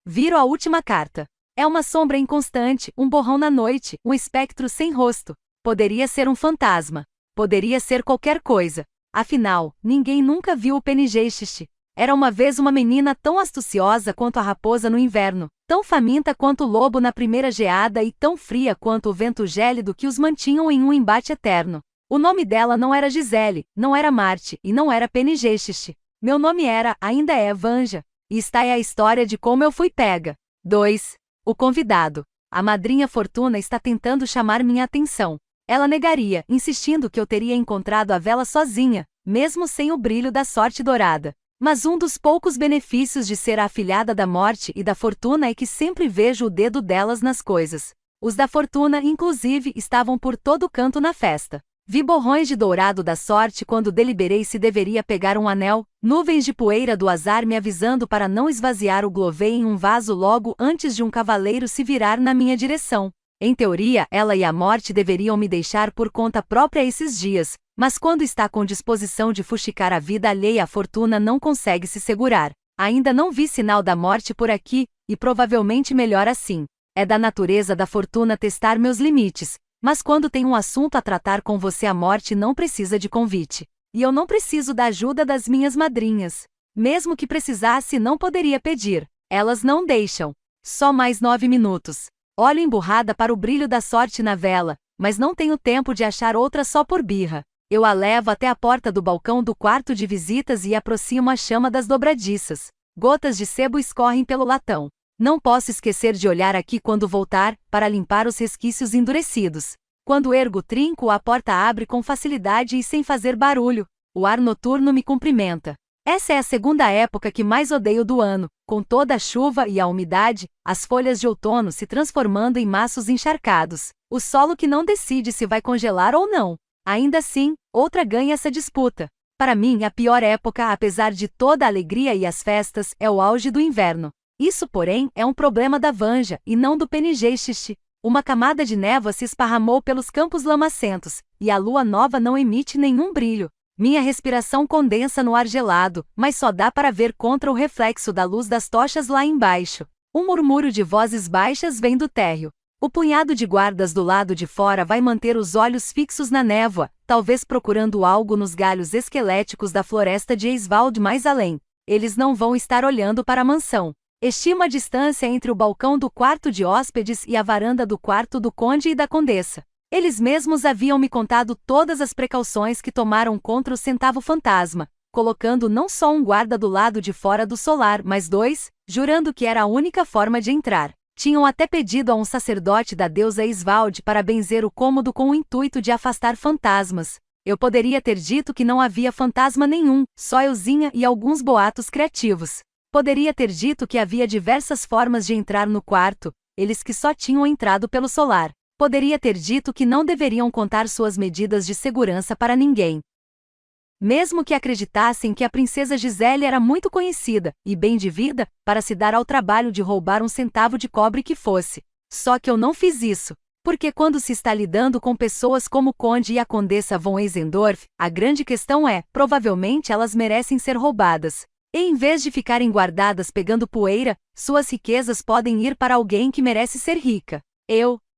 Viro a última carta. É uma sombra inconstante, um borrão na noite, um espectro sem rosto. Poderia ser um fantasma. Poderia ser qualquer coisa. Afinal, ninguém nunca viu o Penigeixe. Era uma vez uma menina tão astuciosa quanto a raposa no inverno, tão faminta quanto o lobo na primeira geada e tão fria quanto o vento gélido que os mantinham em um embate eterno. O nome dela não era Gisele, não era Marty e não era Penigeixe. Meu nome era, ainda é Vanja. E está aí a história de como eu fui pega. 2. O convidado. A madrinha Fortuna está tentando chamar minha atenção. Ela negaria, insistindo que eu teria encontrado a vela sozinha, mesmo sem o brilho da sorte dourada. Mas um dos poucos benefícios de ser a afilhada da morte e da fortuna é que sempre vejo o dedo delas nas coisas. Os da fortuna, inclusive, estavam por todo canto na festa. Vi borrões de dourado da sorte quando deliberei se deveria pegar um anel, nuvens de poeira do azar me avisando para não esvaziar o glovê em um vaso logo antes de um cavaleiro se virar na minha direção. Em teoria, ela e a morte deveriam me deixar por conta própria esses dias, mas quando está com disposição de fuxicar a vida alheia, a fortuna não consegue se segurar. Ainda não vi sinal da morte por aqui, e provavelmente melhor assim. É da natureza da fortuna testar meus limites, mas quando tem um assunto a tratar com você, a morte não precisa de convite. E eu não preciso da ajuda das minhas madrinhas. Mesmo que precisasse, não poderia pedir. Elas não deixam. Só mais 9 minutos. Olho emburrada para o brilho da sorte na vela, mas não tenho tempo de achar outra só por birra. Eu a levo até a porta do balcão do quarto de visitas e aproximo a chama das dobradiças. Gotas de sebo escorrem pelo latão. Não posso esquecer de olhar aqui quando voltar, para limpar os resquícios endurecidos. Quando ergo o trinco, a porta abre com facilidade e sem fazer barulho. O ar noturno me cumprimenta. Essa é a segunda época que mais odeio do ano, com toda a chuva e a umidade, as folhas de outono se transformando em maços encharcados, o solo que não decide se vai congelar ou não. Ainda assim, outra ganha essa disputa. Para mim, a pior época, apesar de toda a alegria e as festas, é o auge do inverno. Isso, porém, é um problema da Vanja, e não do PNG. Uma camada de névoa se esparramou pelos campos lamacentos, e a lua nova não emite nenhum brilho. Minha respiração condensa no ar gelado, mas só dá para ver contra o reflexo da luz das tochas lá embaixo. Um murmúrio de vozes baixas vem do térreo. O punhado de guardas do lado de fora vai manter os olhos fixos na névoa, talvez procurando algo nos galhos esqueléticos da floresta de Eiswald mais além. Eles não vão estar olhando para a mansão. Estimo a distância entre o balcão do quarto de hóspedes e a varanda do quarto do conde e da condessa. Eles mesmos haviam me contado todas as precauções que tomaram contra o centavo fantasma, colocando não só um guarda do lado de fora do solar, mas 2, jurando que era a única forma de entrar. Tinham até pedido a um sacerdote da deusa Eiswald para benzer o cômodo com o intuito de afastar fantasmas. Eu poderia ter dito que não havia fantasma nenhum, só euzinha e alguns boatos criativos. Poderia ter dito que havia diversas formas de entrar no quarto, eles que só tinham entrado pelo solar. Poderia ter dito que não deveriam contar suas medidas de segurança para ninguém. Mesmo que acreditassem que a princesa Gisele era muito conhecida e bem de vida, para se dar ao trabalho de roubar um centavo de cobre que fosse. Só que eu não fiz isso, porque quando se está lidando com pessoas como o conde e a condessa von Eisendorf, a grande questão é, provavelmente elas merecem ser roubadas. E em vez de ficarem guardadas pegando poeira, suas riquezas podem ir para alguém que merece ser rica.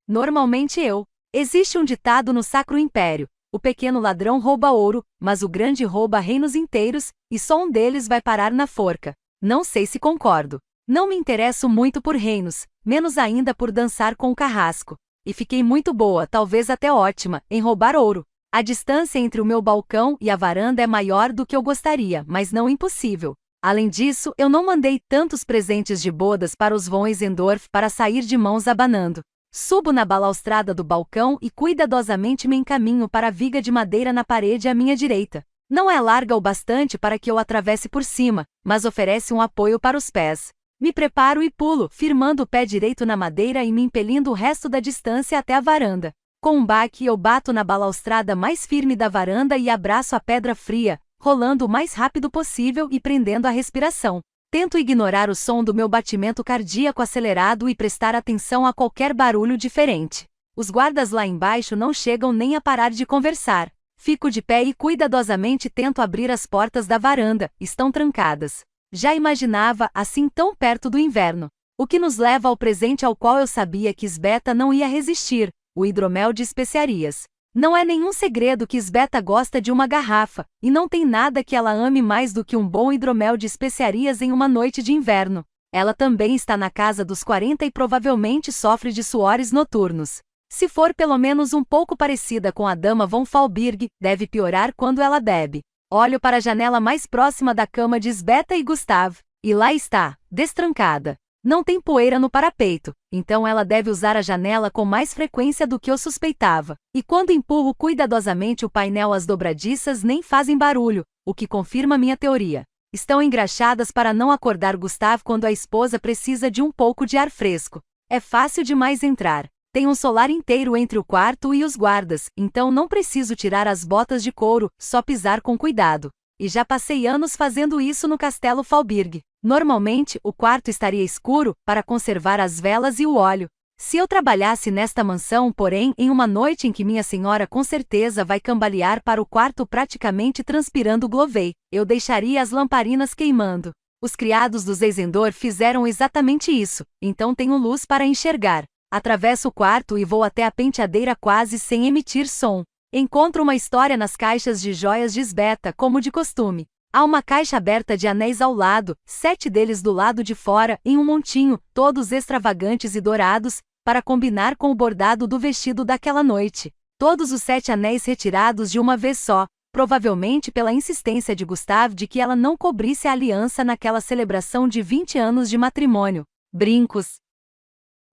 Normalmente eu. Existe um ditado no Sacro Império: o pequeno ladrão rouba ouro, mas o grande rouba reinos inteiros, e só um deles vai parar na forca. Não sei se concordo. Não me interesso muito por reinos, menos ainda por dançar com o carrasco. E fiquei muito boa, talvez até ótima, em roubar ouro. A distância entre o meu balcão e a varanda é maior do que eu gostaria, mas não impossível. Além disso, eu não mandei tantos presentes de bodas para os von Eisendorf para sair de mãos abanando. Subo na balaustrada do balcão e cuidadosamente me encaminho para a viga de madeira na parede à minha direita. Não é larga o bastante para que eu atravesse por cima, mas oferece um apoio para os pés. Me preparo e pulo, firmando o pé direito na madeira e me impelindo o resto da distância até a varanda. Com um baque, eu bato na balaustrada mais firme da varanda e abraço a pedra fria, rolando o mais rápido possível e prendendo a respiração. Tento ignorar o som do meu batimento cardíaco acelerado e prestar atenção a qualquer barulho diferente. Os guardas lá embaixo não chegam nem a parar de conversar. Fico de pé e cuidadosamente tento abrir as portas da varanda, estão trancadas. Já imaginava, assim tão perto do inverno. O que nos leva ao presente ao qual eu sabia que Sveta não ia resistir, o hidromel de especiarias. Não é nenhum segredo que Sveta gosta de uma garrafa, e não tem nada que ela ame mais do que um bom hidromel de especiarias em uma noite de inverno. Ela também está na casa dos 40 e provavelmente sofre de suores noturnos. Se for pelo menos um pouco parecida com a dama von Falbirg, deve piorar quando ela bebe. Olho para a janela mais próxima da cama de Sveta e Gustav, e lá está, destrancada. Não tem poeira no parapeito, então ela deve usar a janela com mais frequência do que eu suspeitava. E quando empurro cuidadosamente o painel, as dobradiças nem fazem barulho, o que confirma minha teoria. Estão engraxadas para não acordar Gustav quando a esposa precisa de um pouco de ar fresco. É fácil demais entrar. Tem um solar inteiro entre o quarto e os guardas, então não preciso tirar as botas de couro, só pisar com cuidado. E já passei anos fazendo isso no Castelo Falbirg. Normalmente, o quarto estaria escuro, para conservar as velas e o óleo. Se eu trabalhasse nesta mansão, porém, em uma noite em que minha senhora com certeza vai cambalear para o quarto praticamente transpirando Glovey, eu deixaria as lamparinas queimando. Os criados dos Eisendorf fizeram exatamente isso, então tenho luz para enxergar. Atravesso o quarto e vou até a penteadeira quase sem emitir som. Encontro uma história nas caixas de joias de Sveta, como de costume. Há uma caixa aberta de anéis ao lado, 7 deles do lado de fora, em um montinho, todos extravagantes e dourados, para combinar com o bordado do vestido daquela noite. Todos os 7 anéis retirados de uma vez só, provavelmente pela insistência de Gustav de que ela não cobrisse a aliança naquela celebração de 20 anos de matrimônio. Brincos,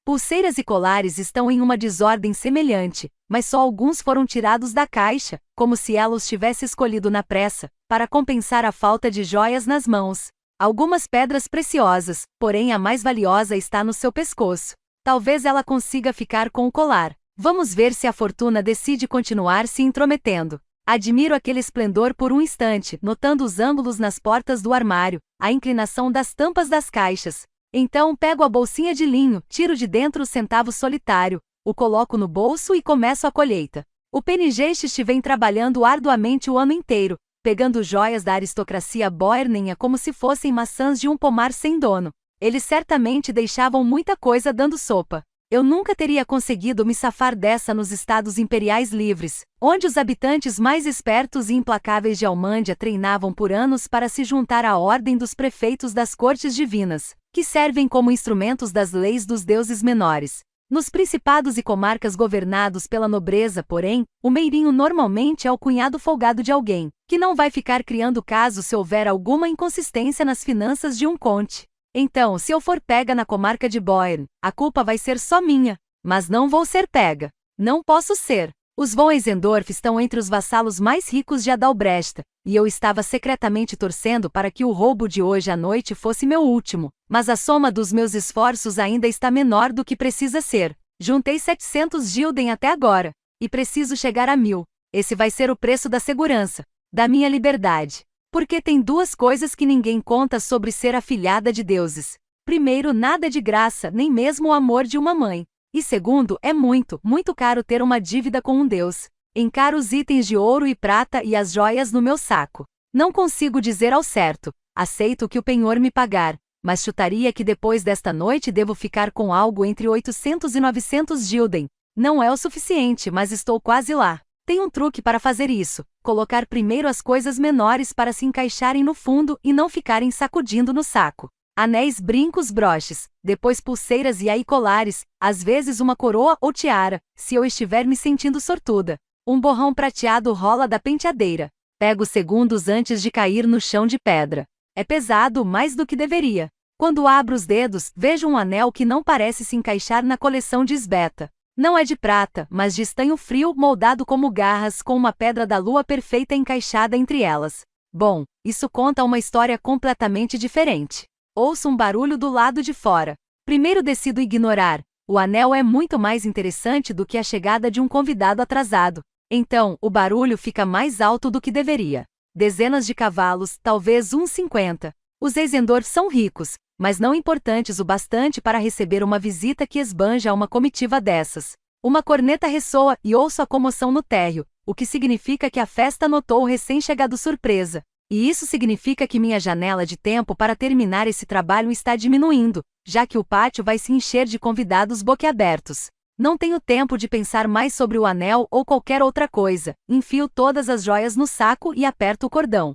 pulseiras e colares estão em uma desordem semelhante, mas só alguns foram tirados da caixa, como se ela os tivesse escolhido na pressa, para compensar a falta de joias nas mãos. Algumas pedras preciosas, porém a mais valiosa está no seu pescoço. Talvez ela consiga ficar com o colar. Vamos ver se a fortuna decide continuar se intrometendo. Admiro aquele esplendor por um instante, notando os ângulos nas portas do armário, a inclinação das tampas das caixas. Então pego a bolsinha de linho, tiro de dentro o centavo solitário, o coloco no bolso e começo a colheita. O Penigeste vem trabalhando arduamente o ano inteiro, pegando joias da aristocracia boerninha como se fossem maçãs de um pomar sem dono. Eles certamente deixavam muita coisa dando sopa. Eu nunca teria conseguido me safar dessa nos Estados Imperiais Livres, onde os habitantes mais espertos e implacáveis de Almândia treinavam por anos para se juntar à ordem dos prefeitos das cortes divinas, que servem como instrumentos das leis dos deuses menores. Nos principados e comarcas governados pela nobreza, porém, o meirinho normalmente é o cunhado folgado de alguém, que não vai ficar criando caso se houver alguma inconsistência nas finanças de um conde. Então, se eu for pega na comarca de Boern, a culpa vai ser só minha, mas não vou ser pega. Não posso ser. Os von Eisendorf estão entre os vassalos mais ricos de Adalbrecht, e eu estava secretamente torcendo para que o roubo de hoje à noite fosse meu último, mas a soma dos meus esforços ainda está menor do que precisa ser. Juntei 700 gulden até agora, e preciso chegar a 1000. Esse vai ser o preço da segurança, da minha liberdade. Porque tem duas coisas que ninguém conta sobre ser a filhada de deuses. Primeiro, nada de graça, nem mesmo o amor de uma mãe. E segundo, é muito, muito caro ter uma dívida com um deus. Encaro os itens de ouro e prata e as joias no meu saco. Não consigo dizer ao certo, aceito o que o penhor me pagar, mas chutaria que depois desta noite devo ficar com algo entre 800 e 900 gulden. Não é o suficiente, mas estou quase lá. Tem um truque para fazer isso: colocar primeiro as coisas menores para se encaixarem no fundo e não ficarem sacudindo no saco. Anéis, brincos, broches, depois pulseiras e aí colares, às vezes uma coroa ou tiara, se eu estiver me sentindo sortuda. Um borrão prateado rola da penteadeira. Pego segundos antes de cair no chão de pedra. É pesado mais do que deveria. Quando abro os dedos, vejo um anel que não parece se encaixar na coleção de esbeta. Não é de prata, mas de estanho frio moldado como garras com uma pedra da lua perfeita encaixada entre elas. Bom, isso conta uma história completamente diferente. Ouço um barulho do lado de fora. Primeiro decido ignorar. O anel é muito mais interessante do que a chegada de um convidado atrasado. Então, o barulho fica mais alto do que deveria. Dezenas de cavalos, talvez uns 50. Os Eisendorf são ricos, mas não importantes o bastante para receber uma visita que esbanja uma comitiva dessas. Uma corneta ressoa e ouço a comoção no térreo, o que significa que a festa notou o recém-chegado surpresa. E isso significa que minha janela de tempo para terminar esse trabalho está diminuindo, já que o pátio vai se encher de convidados boquiabertos. Não tenho tempo de pensar mais sobre o anel ou qualquer outra coisa. Enfio todas as joias no saco e aperto o cordão.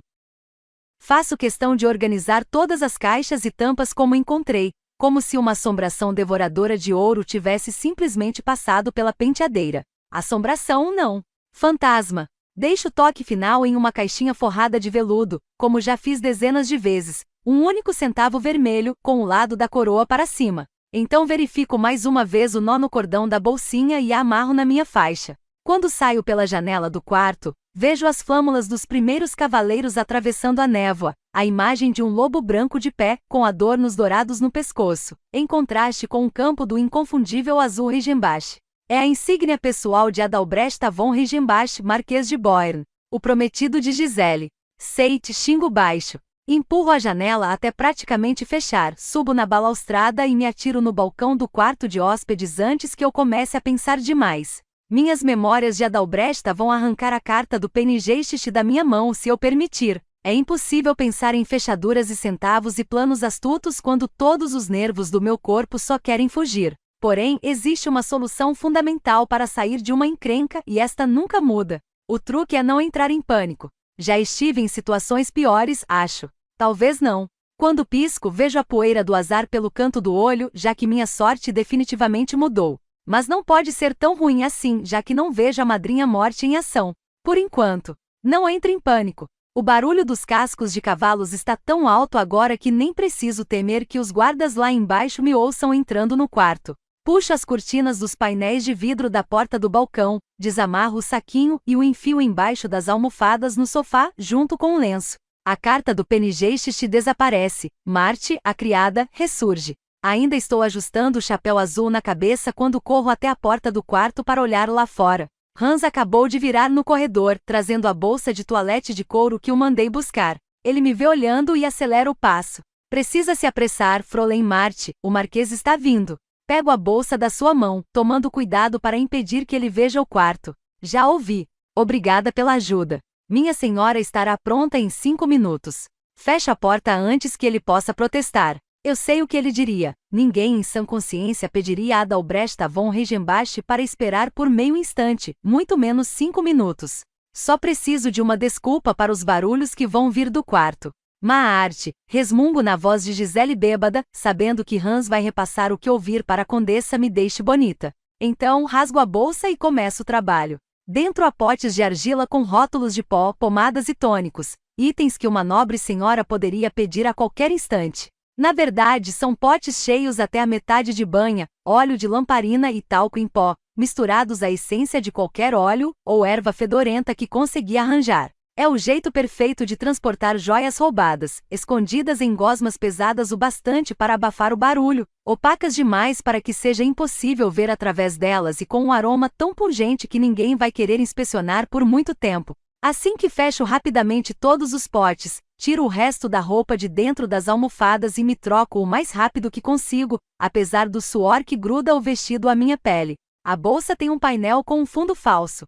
Faço questão de organizar todas as caixas e tampas como encontrei, como se uma assombração devoradora de ouro tivesse simplesmente passado pela penteadeira. Assombração não. Fantasma. Deixo o toque final em uma caixinha forrada de veludo, como já fiz dezenas de vezes, um único centavo vermelho, com o lado da coroa para cima. Então verifico mais uma vez o nó no cordão da bolsinha e a amarro na minha faixa. Quando saio pela janela do quarto, vejo as flâmulas dos primeiros cavaleiros atravessando a névoa, a imagem de um lobo branco de pé, com adornos dourados no pescoço, em contraste com o campo do inconfundível azul Reichenbach. É a insígnia pessoal de Adalbrecht von Reichenbach, Marquês de Boern, o prometido de Gisele. Seit, xingo baixo. Empurro a janela até praticamente fechar, subo na balaustrada e me atiro no balcão do quarto de hóspedes antes que eu comece a pensar demais. Minhas memórias de Adalbrecht vão arrancar a carta do Penigeste da minha mão se eu permitir. É impossível pensar em fechaduras e centavos e planos astutos quando todos os nervos do meu corpo só querem fugir. Porém, existe uma solução fundamental para sair de uma encrenca e esta nunca muda. O truque é não entrar em pânico. Já estive em situações piores, acho. Talvez não. Quando pisco, vejo a poeira do azar pelo canto do olho, já que minha sorte definitivamente mudou. Mas não pode ser tão ruim assim, já que não vejo a madrinha morte em ação. Por enquanto. Não entre em pânico. O barulho dos cascos de cavalos está tão alto agora que nem preciso temer que os guardas lá embaixo me ouçam entrando no quarto. Puxo as cortinas dos painéis de vidro da porta do balcão, desamarro o saquinho e o enfio embaixo das almofadas no sofá, junto com o lenço. A carta do PNGXT desaparece. Marte, a criada, ressurge. Ainda estou ajustando o chapéu azul na cabeça quando corro até a porta do quarto para olhar lá fora. Hans acabou de virar no corredor, trazendo a bolsa de toalete de couro que o mandei buscar. Ele me vê olhando e acelera o passo. Precisa se apressar, Fräulein Marte, o marquês está vindo. Pego a bolsa da sua mão, tomando cuidado para impedir que ele veja o quarto. Já ouvi. Obrigada pela ajuda. Minha senhora estará pronta em 5 minutos. Fecho a porta antes que ele possa protestar. Eu sei o que ele diria. Ninguém em sã consciência pediria a Adalbrecht von Reichenbach para esperar por meio instante, muito menos 5 minutos. Só preciso de uma desculpa para os barulhos que vão vir do quarto. Má arte, resmungo na voz de Gisele bêbada, sabendo que Hans vai repassar o que ouvir para a condessa me deixe bonita. Então, rasgo a bolsa e começo o trabalho. Dentro há potes de argila com rótulos de pó, pomadas e tônicos, itens que uma nobre senhora poderia pedir a qualquer instante. Na verdade, são potes cheios até a metade de banha, óleo de lamparina e talco em pó, misturados à essência de qualquer óleo ou erva fedorenta que consegui arranjar. É o jeito perfeito de transportar joias roubadas, escondidas em gosmas pesadas o bastante para abafar o barulho, opacas demais para que seja impossível ver através delas e com um aroma tão pungente que ninguém vai querer inspecionar por muito tempo. Assim que fecho rapidamente todos os potes, tiro o resto da roupa de dentro das almofadas e me troco o mais rápido que consigo, apesar do suor que gruda o vestido à minha pele. A bolsa tem um painel com um fundo falso.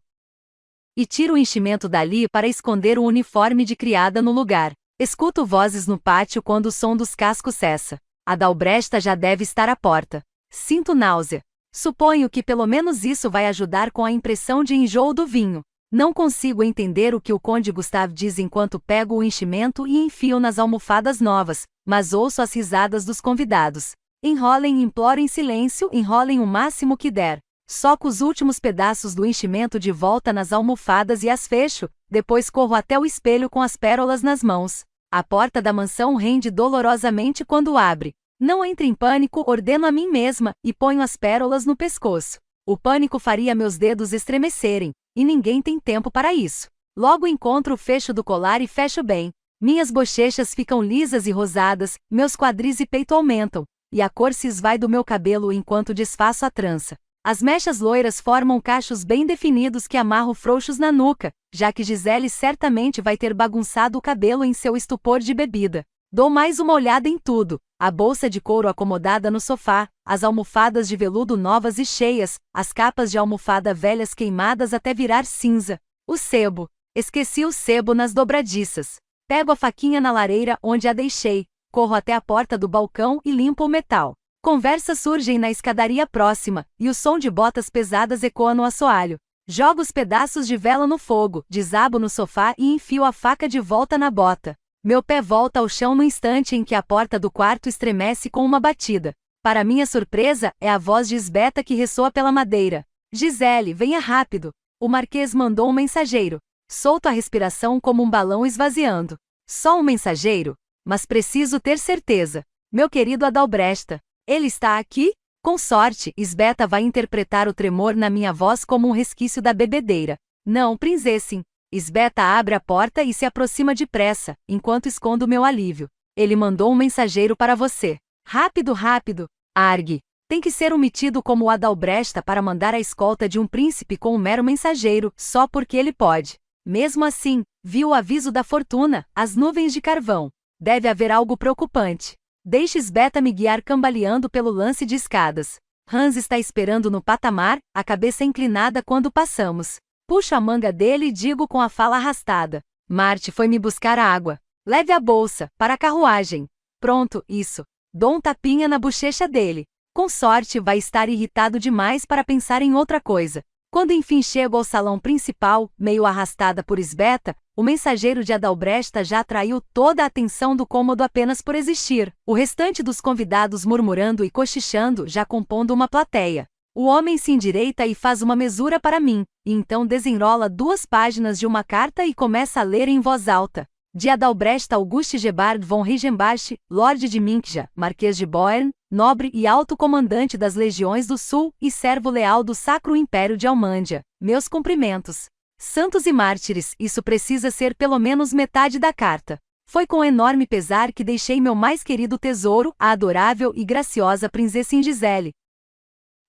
E tiro o enchimento dali para esconder o uniforme de criada no lugar. Escuto vozes no pátio quando o som dos cascos cessa. Adalbrecht já deve estar à porta. Sinto náusea. Suponho que pelo menos isso vai ajudar com a impressão de enjoo do vinho. Não consigo entender o que o Conde Gustave diz enquanto pego o enchimento e enfio nas almofadas novas, mas ouço as risadas dos convidados. Enrolem e imploro em silêncio, enrolem o máximo que der. Soco os últimos pedaços do enchimento de volta nas almofadas e as fecho, depois corro até o espelho com as pérolas nas mãos. A porta da mansão rende dolorosamente quando abre. Não entre em pânico, ordeno a mim mesma, e ponho as pérolas no pescoço. O pânico faria meus dedos estremecerem. E ninguém tem tempo para isso. Logo encontro o fecho do colar e fecho bem. Minhas bochechas ficam lisas e rosadas, meus quadris e peito aumentam, e a cor se esvai do meu cabelo enquanto desfaço a trança. As mechas loiras formam cachos bem definidos que amarro frouxos na nuca, já que Gisele certamente vai ter bagunçado o cabelo em seu estupor de bebida. Dou mais uma olhada em tudo. A bolsa de couro acomodada no sofá, as almofadas de veludo novas e cheias, as capas de almofada velhas queimadas até virar cinza. O sebo. Esqueci o sebo nas dobradiças. Pego a faquinha na lareira onde a deixei, corro até a porta do balcão e limpo o metal. Conversas surgem na escadaria próxima, e o som de botas pesadas ecoa no assoalho. Jogo os pedaços de vela no fogo, desabo no sofá e enfio a faca de volta na bota. Meu pé volta ao chão no instante em que a porta do quarto estremece com uma batida. Para minha surpresa, é a voz de Isbeta que ressoa pela madeira. Gisele, venha rápido. O marquês mandou um mensageiro. Solto a respiração como um balão esvaziando. Só um mensageiro? Mas preciso ter certeza. Meu querido Adalbrecht. Ele está aqui? Com sorte, Isbeta vai interpretar o tremor na minha voz como um resquício da bebedeira. Não, princesin. Isbeta abre a porta e se aproxima depressa, enquanto escondo meu alívio. Ele mandou um mensageiro para você. Rápido, rápido. Argue. Tem que ser um metido como o Adalbrecht para mandar a escolta de um príncipe com um mero mensageiro, só porque ele pode. Mesmo assim, viu o aviso da fortuna, as nuvens de carvão. Deve haver algo preocupante. Deixe Isbeta me guiar cambaleando pelo lance de escadas. Hans está esperando no patamar, a cabeça inclinada quando passamos. Puxo a manga dele e digo com a fala arrastada. Marte foi me buscar água. Leve a bolsa, para a carruagem. Pronto, isso. Dou um tapinha na bochecha dele. Com sorte vai estar irritado demais para pensar em outra coisa. Quando enfim chego ao salão principal, meio arrastada por Isbeta, o mensageiro de Adalbrecht já atraiu toda a atenção do cômodo apenas por existir. O restante dos convidados murmurando e cochichando já compondo uma plateia. O homem se endireita e faz uma mesura para mim, e então desenrola 2 páginas de uma carta e começa a ler em voz alta. De Adalbrecht Auguste Gebhard von Reichenbach, Lorde de Minkja, Marquês de Boern, nobre e alto comandante das Legiões do Sul e servo leal do Sacro Império de Almândia. Meus cumprimentos. Santos e mártires, isso precisa ser pelo menos metade da carta. Foi com enorme pesar que deixei meu mais querido tesouro, a adorável e graciosa princesa Gisele,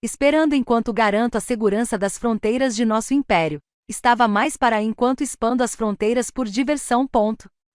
esperando enquanto garanto a segurança das fronteiras de nosso império. Estava mais para enquanto expando as fronteiras por diversão.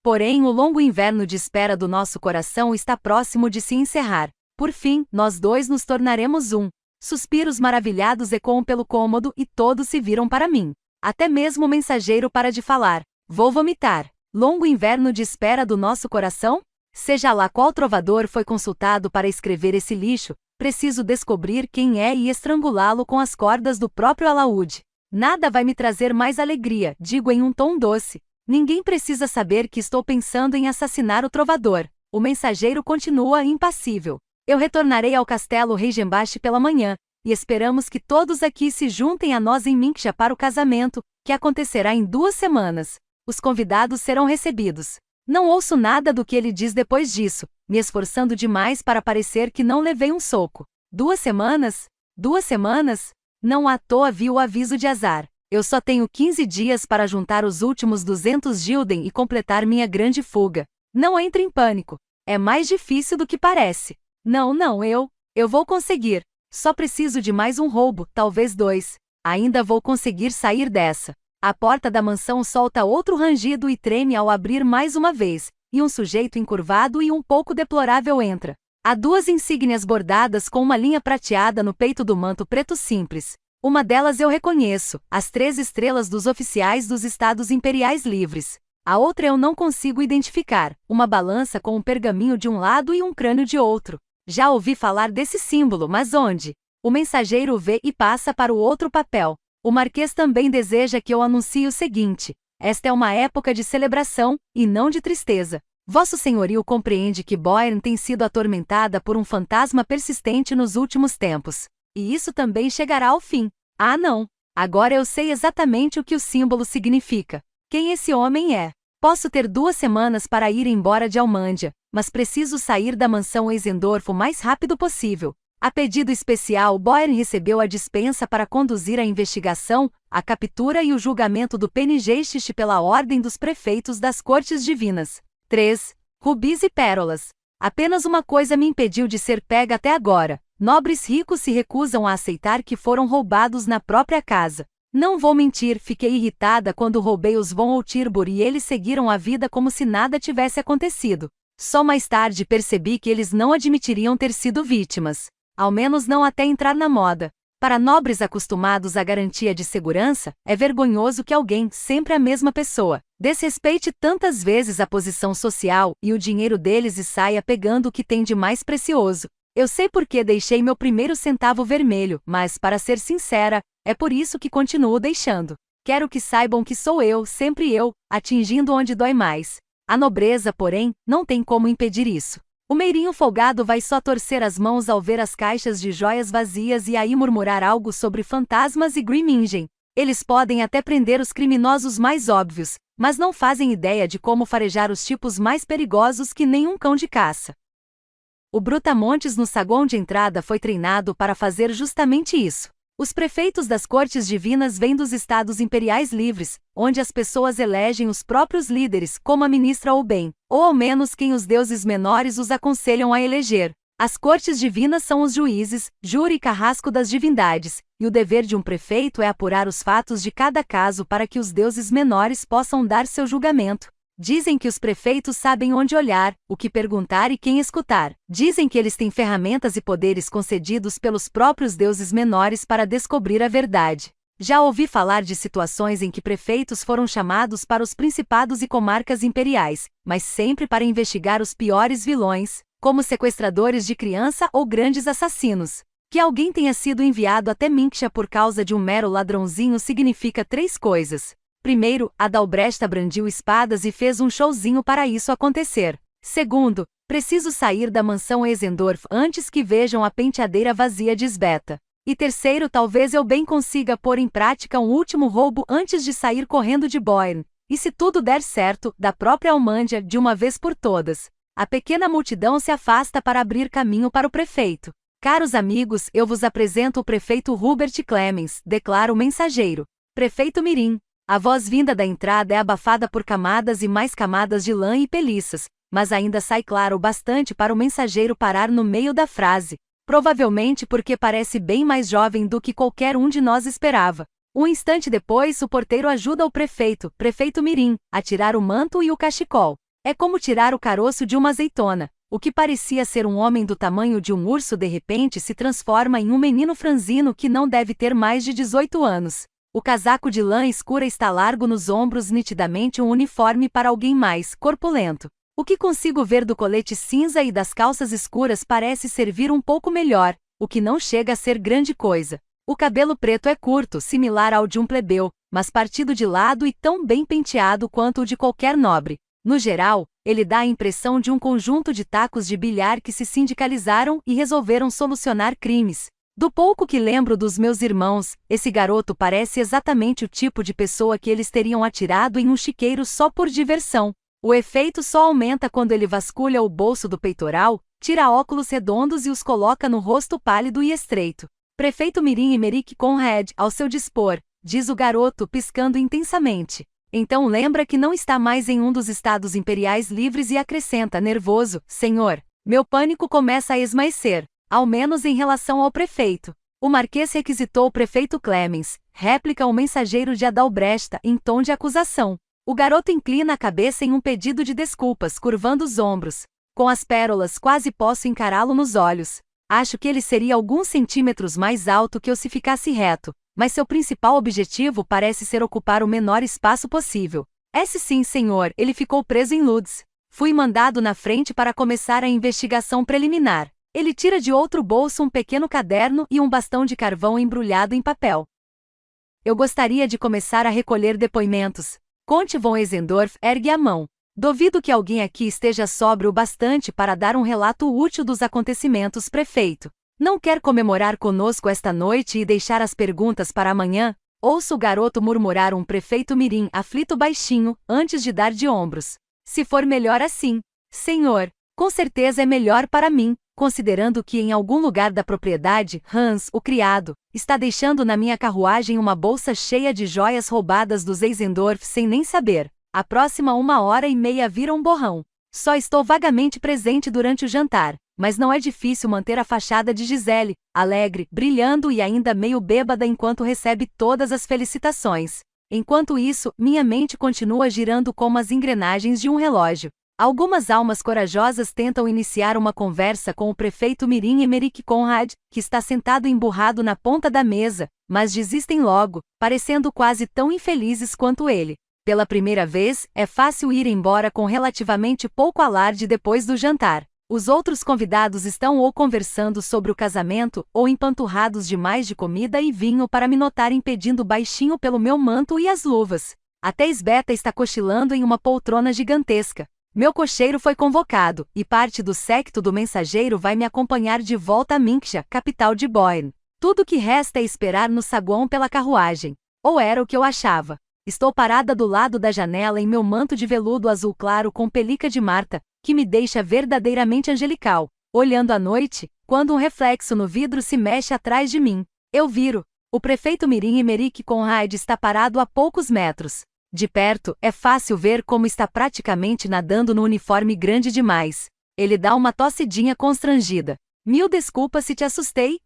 Porém, o longo inverno de espera do nosso coração está próximo de se encerrar. Por fim, nós dois nos tornaremos um. Suspiros maravilhados ecoam pelo cômodo e todos se viram para mim. Até mesmo o mensageiro para de falar. Vou vomitar. Longo inverno de espera do nosso coração? Seja lá qual trovador foi consultado para escrever esse lixo, preciso descobrir quem é e estrangulá-lo com as cordas do próprio alaúde. Nada vai me trazer mais alegria, digo em um tom doce. Ninguém precisa saber que estou pensando em assassinar o trovador. O mensageiro continua impassível. Eu retornarei ao castelo Reichenbach pela manhã, e esperamos que todos aqui se juntem a nós em Minksha para o casamento, que acontecerá em 2 semanas. Os convidados serão recebidos. Não ouço nada do que ele diz depois disso, me esforçando demais para parecer que não levei um soco. 2 semanas? 2 semanas? Não à toa vi o aviso de azar. Eu só tenho 15 dias para juntar os últimos 200 Gulden e completar minha grande fuga. Não entre em pânico. É mais difícil do que parece. Não, eu vou conseguir. Só preciso de mais um roubo, talvez 2. Ainda vou conseguir sair dessa. A porta da mansão solta outro rangido e treme ao abrir mais uma vez, e um sujeito encurvado e um pouco deplorável entra. Há 2 insígnias bordadas com uma linha prateada no peito do manto preto simples. Uma delas eu reconheço, as 3 estrelas dos oficiais dos Estados Imperiais Livres. A outra eu não consigo identificar, uma balança com um pergaminho de um lado e um crânio de outro. Já ouvi falar desse símbolo, mas onde? O mensageiro vê e passa para o outro papel. O Marquês também deseja que eu anuncie o seguinte: esta é uma época de celebração, e não de tristeza. Vosso Senhorio compreende que Boern tem sido atormentada por um fantasma persistente nos últimos tempos. E isso também chegará ao fim. Ah não! Agora eu sei exatamente o que o símbolo significa. Quem esse homem é? Posso ter 2 semanas para ir embora de Almândia, mas preciso sair da mansão Eisendorf o mais rápido possível. A pedido especial, Boern recebeu a dispensa para conduzir a investigação, a captura e o julgamento do Penigeistiche pela ordem dos prefeitos das Cortes Divinas. 3. Rubis e pérolas. Apenas uma coisa me impediu de ser pega até agora. Nobres ricos se recusam a aceitar que foram roubados na própria casa. Não vou mentir, fiquei irritada quando roubei os von Otirburg e eles seguiram a vida como se nada tivesse acontecido. Só mais tarde percebi que eles não admitiriam ter sido vítimas. Ao menos não até entrar na moda. Para nobres acostumados à garantia de segurança, é vergonhoso que alguém, sempre a mesma pessoa, desrespeite tantas vezes a posição social e o dinheiro deles e saia pegando o que tem de mais precioso. Eu sei por que deixei meu primeiro centavo vermelho, mas, para ser sincera, é por isso que continuo deixando. Quero que saibam que sou eu, sempre eu, atingindo onde dói mais. A nobreza, porém, não tem como impedir isso. O meirinho folgado vai só torcer as mãos ao ver as caixas de joias vazias e aí murmurar algo sobre fantasmas e Grimingen. Eles podem até prender os criminosos mais óbvios, mas não fazem ideia de como farejar os tipos mais perigosos que nem um cão de caça. O Brutamontes no saguão de entrada foi treinado para fazer justamente isso. Os prefeitos das Cortes Divinas vêm dos Estados Imperiais Livres, onde as pessoas elegem os próprios líderes, como a ministra ou bem, ou ao menos quem os deuses menores os aconselham a eleger. As Cortes Divinas são os juízes, júri e carrasco das divindades, e o dever de um prefeito é apurar os fatos de cada caso para que os deuses menores possam dar seu julgamento. Dizem que os prefeitos sabem onde olhar, o que perguntar e quem escutar. Dizem que eles têm ferramentas e poderes concedidos pelos próprios deuses menores para descobrir a verdade. Já ouvi falar de situações em que prefeitos foram chamados para os principados e comarcas imperiais, mas sempre para investigar os piores vilões, como sequestradores de criança ou grandes assassinos. Que alguém tenha sido enviado até Minksha por causa de um mero ladrãozinho significa 3 coisas. Primeiro, Adalbrecht brandiu espadas e fez um showzinho para isso acontecer. Segundo, preciso sair da mansão Eisendorf antes que vejam a penteadeira vazia de Sveta. E terceiro, talvez eu bem consiga pôr em prática um último roubo antes de sair correndo de Boern. E se tudo der certo, da própria Almândia, de uma vez por todas. A pequena multidão se afasta para abrir caminho para o prefeito. Caros amigos, eu vos apresento o prefeito Hubert Clemens, declara o mensageiro. Prefeito Mirim. A voz vinda da entrada é abafada por camadas e mais camadas de lã e peliças, mas ainda sai claro o bastante para o mensageiro parar no meio da frase, provavelmente porque parece bem mais jovem do que qualquer um de nós esperava. Um instante depois, o porteiro ajuda o prefeito Mirim, a tirar o manto e o cachecol. É como tirar o caroço de uma azeitona. O que parecia ser um homem do tamanho de um urso de repente se transforma em um menino franzino que não deve ter mais de 18 anos. O casaco de lã escura está largo nos ombros, nitidamente um uniforme para alguém mais corpulento. O que consigo ver do colete cinza e das calças escuras parece servir um pouco melhor, o que não chega a ser grande coisa. O cabelo preto é curto, similar ao de um plebeu, mas partido de lado e tão bem penteado quanto o de qualquer nobre. No geral, ele dá a impressão de um conjunto de tacos de bilhar que se sindicalizaram e resolveram solucionar crimes. Do pouco que lembro dos meus irmãos, esse garoto parece exatamente o tipo de pessoa que eles teriam atirado em um chiqueiro só por diversão. O efeito só aumenta quando ele vasculha o bolso do peitoral, tira óculos redondos e os coloca no rosto pálido e estreito. Prefeito Mirim Emerick Conrad, ao seu dispor, diz o garoto piscando intensamente. Então lembra que não está mais em um dos estados imperiais livres e acrescenta nervoso, senhor. Meu pânico começa a esmaecer. Ao menos em relação ao prefeito. O marquês requisitou o prefeito Clemens, réplica o mensageiro de Adalbresta em tom de acusação. O garoto inclina a cabeça em um pedido de desculpas, curvando os ombros. Com as pérolas quase posso encará-lo nos olhos. Acho que ele seria alguns centímetros mais alto que eu se ficasse reto, mas seu principal objetivo parece ser ocupar o menor espaço possível. Sim, senhor, ele ficou preso em Lodz. Fui mandado na frente para começar a investigação preliminar. Ele tira de outro bolso um pequeno caderno e um bastão de carvão embrulhado em papel. Eu gostaria de começar a recolher depoimentos. Conte von Eisendorf ergue a mão. Duvido que alguém aqui esteja sóbrio o bastante para dar um relato útil dos acontecimentos, prefeito. Não quer comemorar conosco esta noite e deixar as perguntas para amanhã? Ouço o garoto murmurar um prefeito Mirim aflito baixinho, antes de dar de ombros. Se for melhor assim. Senhor, com certeza é melhor para mim. Considerando que em algum lugar da propriedade, Hans, o criado, está deixando na minha carruagem uma bolsa cheia de joias roubadas dos Eisendorf sem nem saber. A próxima 1h30 vira um borrão. Só estou vagamente presente durante o jantar, mas não é difícil manter a fachada de Gisele, alegre, brilhando e ainda meio bêbada enquanto recebe todas as felicitações. Enquanto isso, minha mente continua girando como as engrenagens de um relógio. Algumas almas corajosas tentam iniciar uma conversa com o prefeito Mirim Emerick Conrad, que está sentado emburrado na ponta da mesa, mas desistem logo, parecendo quase tão infelizes quanto ele. Pela primeira vez, é fácil ir embora com relativamente pouco alarde depois do jantar. Os outros convidados estão ou conversando sobre o casamento, ou empanturrados demais de comida e vinho para me notarem pedindo baixinho pelo meu manto e as luvas. Até Esbeta está cochilando em uma poltrona gigantesca. Meu cocheiro foi convocado, e parte do séquito do mensageiro vai me acompanhar de volta a Minksha, capital de Boyne. Tudo que resta é esperar no saguão pela carruagem. Ou era o que eu achava. Estou parada do lado da janela em meu manto de veludo azul claro com pelica de Marta, que me deixa verdadeiramente angelical, olhando à noite, quando um reflexo no vidro se mexe atrás de mim. Eu viro. O prefeito Mirim Emerick Conrad está parado a poucos metros. De perto, é fácil ver como está praticamente nadando no uniforme grande demais. Ele dá uma tossidinha constrangida. Mil desculpas se te assustei,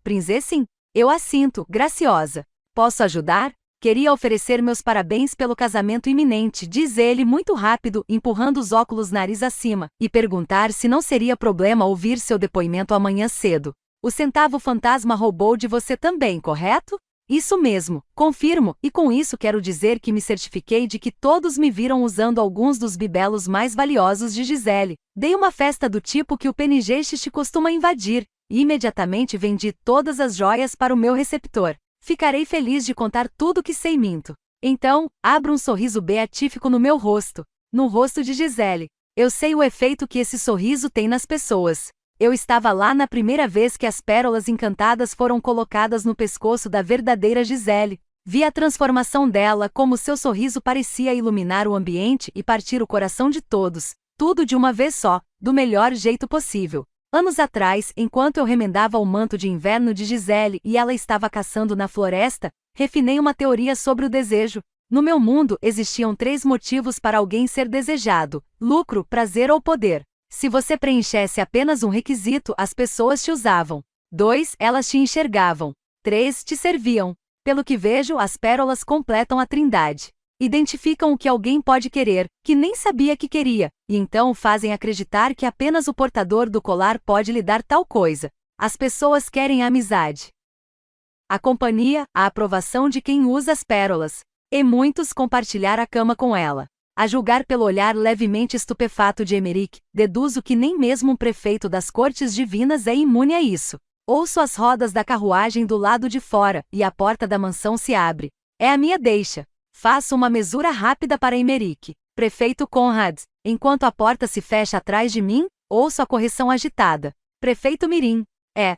princesim. Eu assinto, graciosa. Posso ajudar? Queria oferecer meus parabéns pelo casamento iminente, diz ele muito rápido, empurrando os óculos nariz acima, e perguntar se não seria problema ouvir seu depoimento amanhã cedo. O centavo fantasma roubou de você também, correto? Isso mesmo, confirmo, e com isso quero dizer que me certifiquei de que todos me viram usando alguns dos bibelos mais valiosos de Gisele. Dei uma festa do tipo que o PNG costuma invadir, e imediatamente vendi todas as joias para o meu receptor. Ficarei feliz de contar tudo que sei minto. Então, abro um sorriso beatífico no meu rosto, no rosto de Gisele. Eu sei o efeito que esse sorriso tem nas pessoas. Eu estava lá na primeira vez que as pérolas encantadas foram colocadas no pescoço da verdadeira Gisele. Vi a transformação dela, como seu sorriso parecia iluminar o ambiente e partir o coração de todos, tudo de uma vez só, do melhor jeito possível. Anos atrás, enquanto eu remendava o manto de inverno de Gisele e ela estava caçando na floresta, refinei uma teoria sobre o desejo. No meu mundo existiam 3 motivos para alguém ser desejado: lucro, prazer ou poder. Se você preenchesse apenas um requisito, as pessoas te usavam. 2. Elas te enxergavam. 3. Te serviam. Pelo que vejo, as pérolas completam a trindade. Identificam o que alguém pode querer, que nem sabia que queria, e então fazem acreditar que apenas o portador do colar pode lhe dar tal coisa. As pessoas querem a amizade, a companhia, a aprovação de quem usa as pérolas, e muitos compartilhar a cama com ela. A julgar pelo olhar levemente estupefato de Emerick, deduzo que nem mesmo um prefeito das cortes divinas é imune a isso. Ouço as rodas da carruagem do lado de fora, e a porta da mansão se abre. É a minha deixa. Faço uma mesura rápida para Emerick. Prefeito Conrad. Enquanto a porta se fecha atrás de mim, ouço a correção agitada. Prefeito Mirim.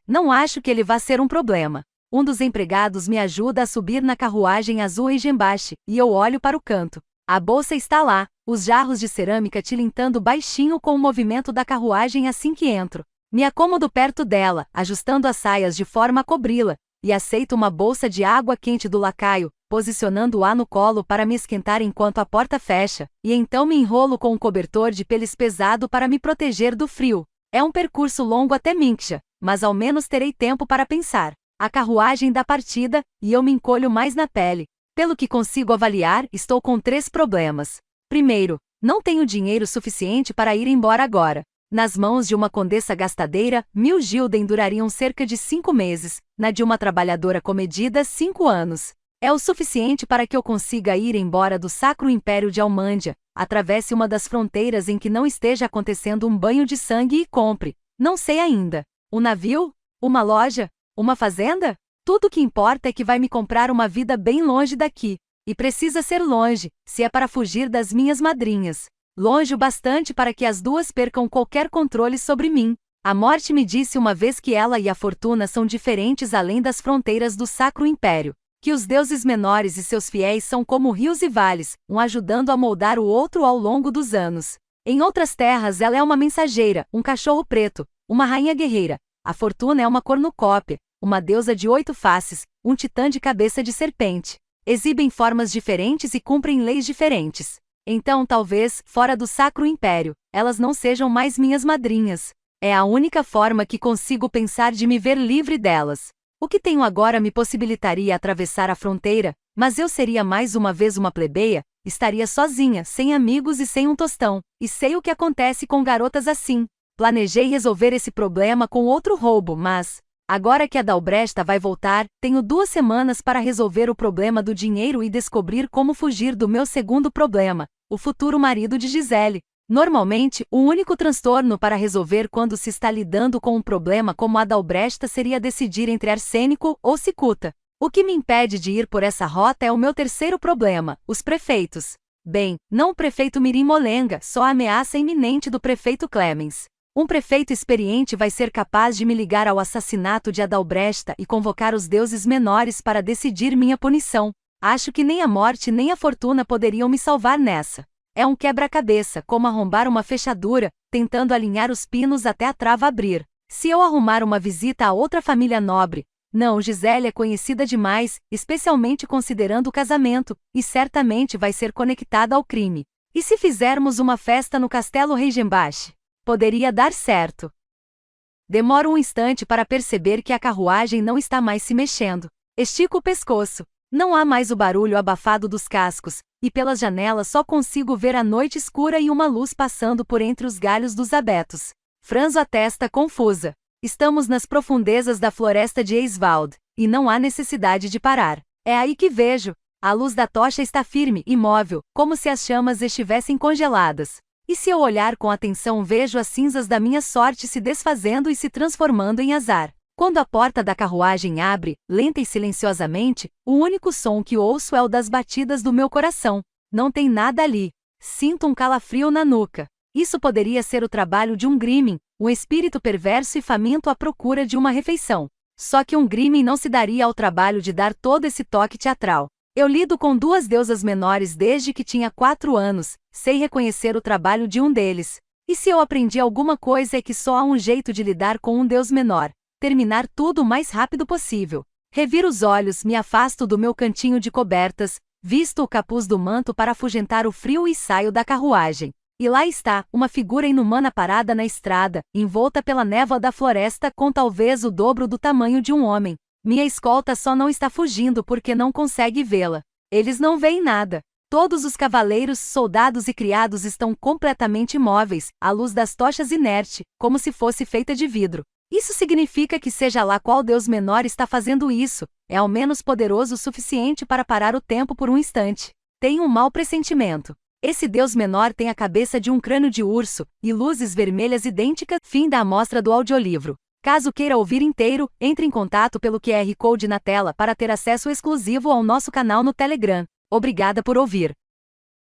Não acho que ele vá ser um problema. Um dos empregados me ajuda a subir na carruagem azul Eigenbach, e eu olho para o canto. A bolsa está lá, os jarros de cerâmica tilintando baixinho com o movimento da carruagem assim que entro. Me acomodo perto dela, ajustando as saias de forma a cobri-la, e aceito uma bolsa de água quente do lacaio, posicionando-a no colo para me esquentar enquanto a porta fecha, e então me enrolo com um cobertor de peles pesado para me proteger do frio. É um percurso longo até Minksha, mas ao menos terei tempo para pensar. A carruagem da partida, e eu me encolho mais na pele. Pelo que consigo avaliar, estou com 3 problemas. Primeiro, não tenho dinheiro suficiente para ir embora agora. Nas mãos de uma condessa gastadeira, 1000 gilden durariam cerca de 5 meses, na de uma trabalhadora comedida, 5 anos. É o suficiente para que eu consiga ir embora do Sacro Império de Almândia, atravesse uma das fronteiras em que não esteja acontecendo um banho de sangue e compre, não sei ainda, um navio? Uma loja? Uma fazenda? Tudo o que importa é que vai me comprar uma vida bem longe daqui. E precisa ser longe, se é para fugir das minhas madrinhas. Longe o bastante para que as duas percam qualquer controle sobre mim. A morte me disse uma vez que ela e a fortuna são diferentes além das fronteiras do Sacro Império. Que os deuses menores e seus fiéis são como rios e vales, um ajudando a moldar o outro ao longo dos anos. Em outras terras ela é uma mensageira, um cachorro preto, uma rainha guerreira. A fortuna é uma cornucópia, uma deusa de 8 faces, um titã de cabeça de serpente. Exibem formas diferentes e cumprem leis diferentes. Então talvez, fora do Sacro Império, elas não sejam mais minhas madrinhas. É a única forma que consigo pensar de me ver livre delas. O que tenho agora me possibilitaria atravessar a fronteira, mas eu seria mais uma vez uma plebeia, estaria sozinha, sem amigos e sem um tostão, e sei o que acontece com garotas assim. Planejei resolver esse problema com outro roubo, mas, agora que a Dalbresta vai voltar, tenho 2 semanas para resolver o problema do dinheiro e descobrir como fugir do meu segundo problema, o futuro marido de Gisele. Normalmente, o único transtorno para resolver quando se está lidando com um problema como a Dalbresta seria decidir entre arsênico ou cicuta. O que me impede de ir por essa rota é o meu terceiro problema, os prefeitos. Bem, não o prefeito Mirim Molenga, só a ameaça iminente do prefeito Clemens. Um prefeito experiente vai ser capaz de me ligar ao assassinato de Adalbresta e convocar os deuses menores para decidir minha punição. Acho que nem a morte nem a fortuna poderiam me salvar nessa. É um quebra-cabeça, como arrombar uma fechadura, tentando alinhar os pinos até a trava abrir. Se eu arrumar uma visita a outra família nobre... Não, Gisele é conhecida demais, especialmente considerando o casamento, e certamente vai ser conectada ao crime. E se fizermos uma festa no Castelo Reigenbach? Poderia dar certo. Demoro um instante para perceber que a carruagem não está mais se mexendo. Estico o pescoço. Não há mais o barulho abafado dos cascos, e pelas janelas só consigo ver a noite escura e uma luz passando por entre os galhos dos abetos. Franzo a testa confusa. Estamos nas profundezas da floresta de Eiswald, e não há necessidade de parar. É aí que vejo. A luz da tocha está firme, imóvel, como se as chamas estivessem congeladas. E se eu olhar com atenção vejo as cinzas da minha sorte se desfazendo e se transformando em azar. Quando a porta da carruagem abre, lenta e silenciosamente, o único som que ouço é o das batidas do meu coração. Não tem nada ali. Sinto um calafrio na nuca. Isso poderia ser o trabalho de um Grimming, um espírito perverso e faminto à procura de uma refeição. Só que um Grimming não se daria ao trabalho de dar todo esse toque teatral. Eu lido com 2 deusas menores desde que tinha 4 anos, sei reconhecer o trabalho de um deles. E se eu aprendi alguma coisa é que só há um jeito de lidar com um deus menor: terminar tudo o mais rápido possível. Reviro os olhos, me afasto do meu cantinho de cobertas, Visto o capuz do manto para afugentar o frio e saio da carruagem. E lá está, uma figura inumana parada na estrada, envolta pela névoa da floresta com talvez o dobro do tamanho de um homem. Minha escolta só não está fugindo porque não consegue vê-la. Eles não veem nada. Todos os cavaleiros, soldados e criados estão completamente imóveis, à luz das tochas inerte, como se fosse feita de vidro. Isso significa que seja lá qual Deus menor está fazendo isso, é ao menos poderoso o suficiente para parar o tempo por um instante. Tenho um mau pressentimento. Esse Deus menor tem a cabeça de um crânio de urso, e luzes vermelhas idênticas. Fim da amostra do audiolivro. Caso queira ouvir inteiro, entre em contato pelo QR Code na tela para ter acesso exclusivo ao nosso canal no Telegram. Obrigada por ouvir.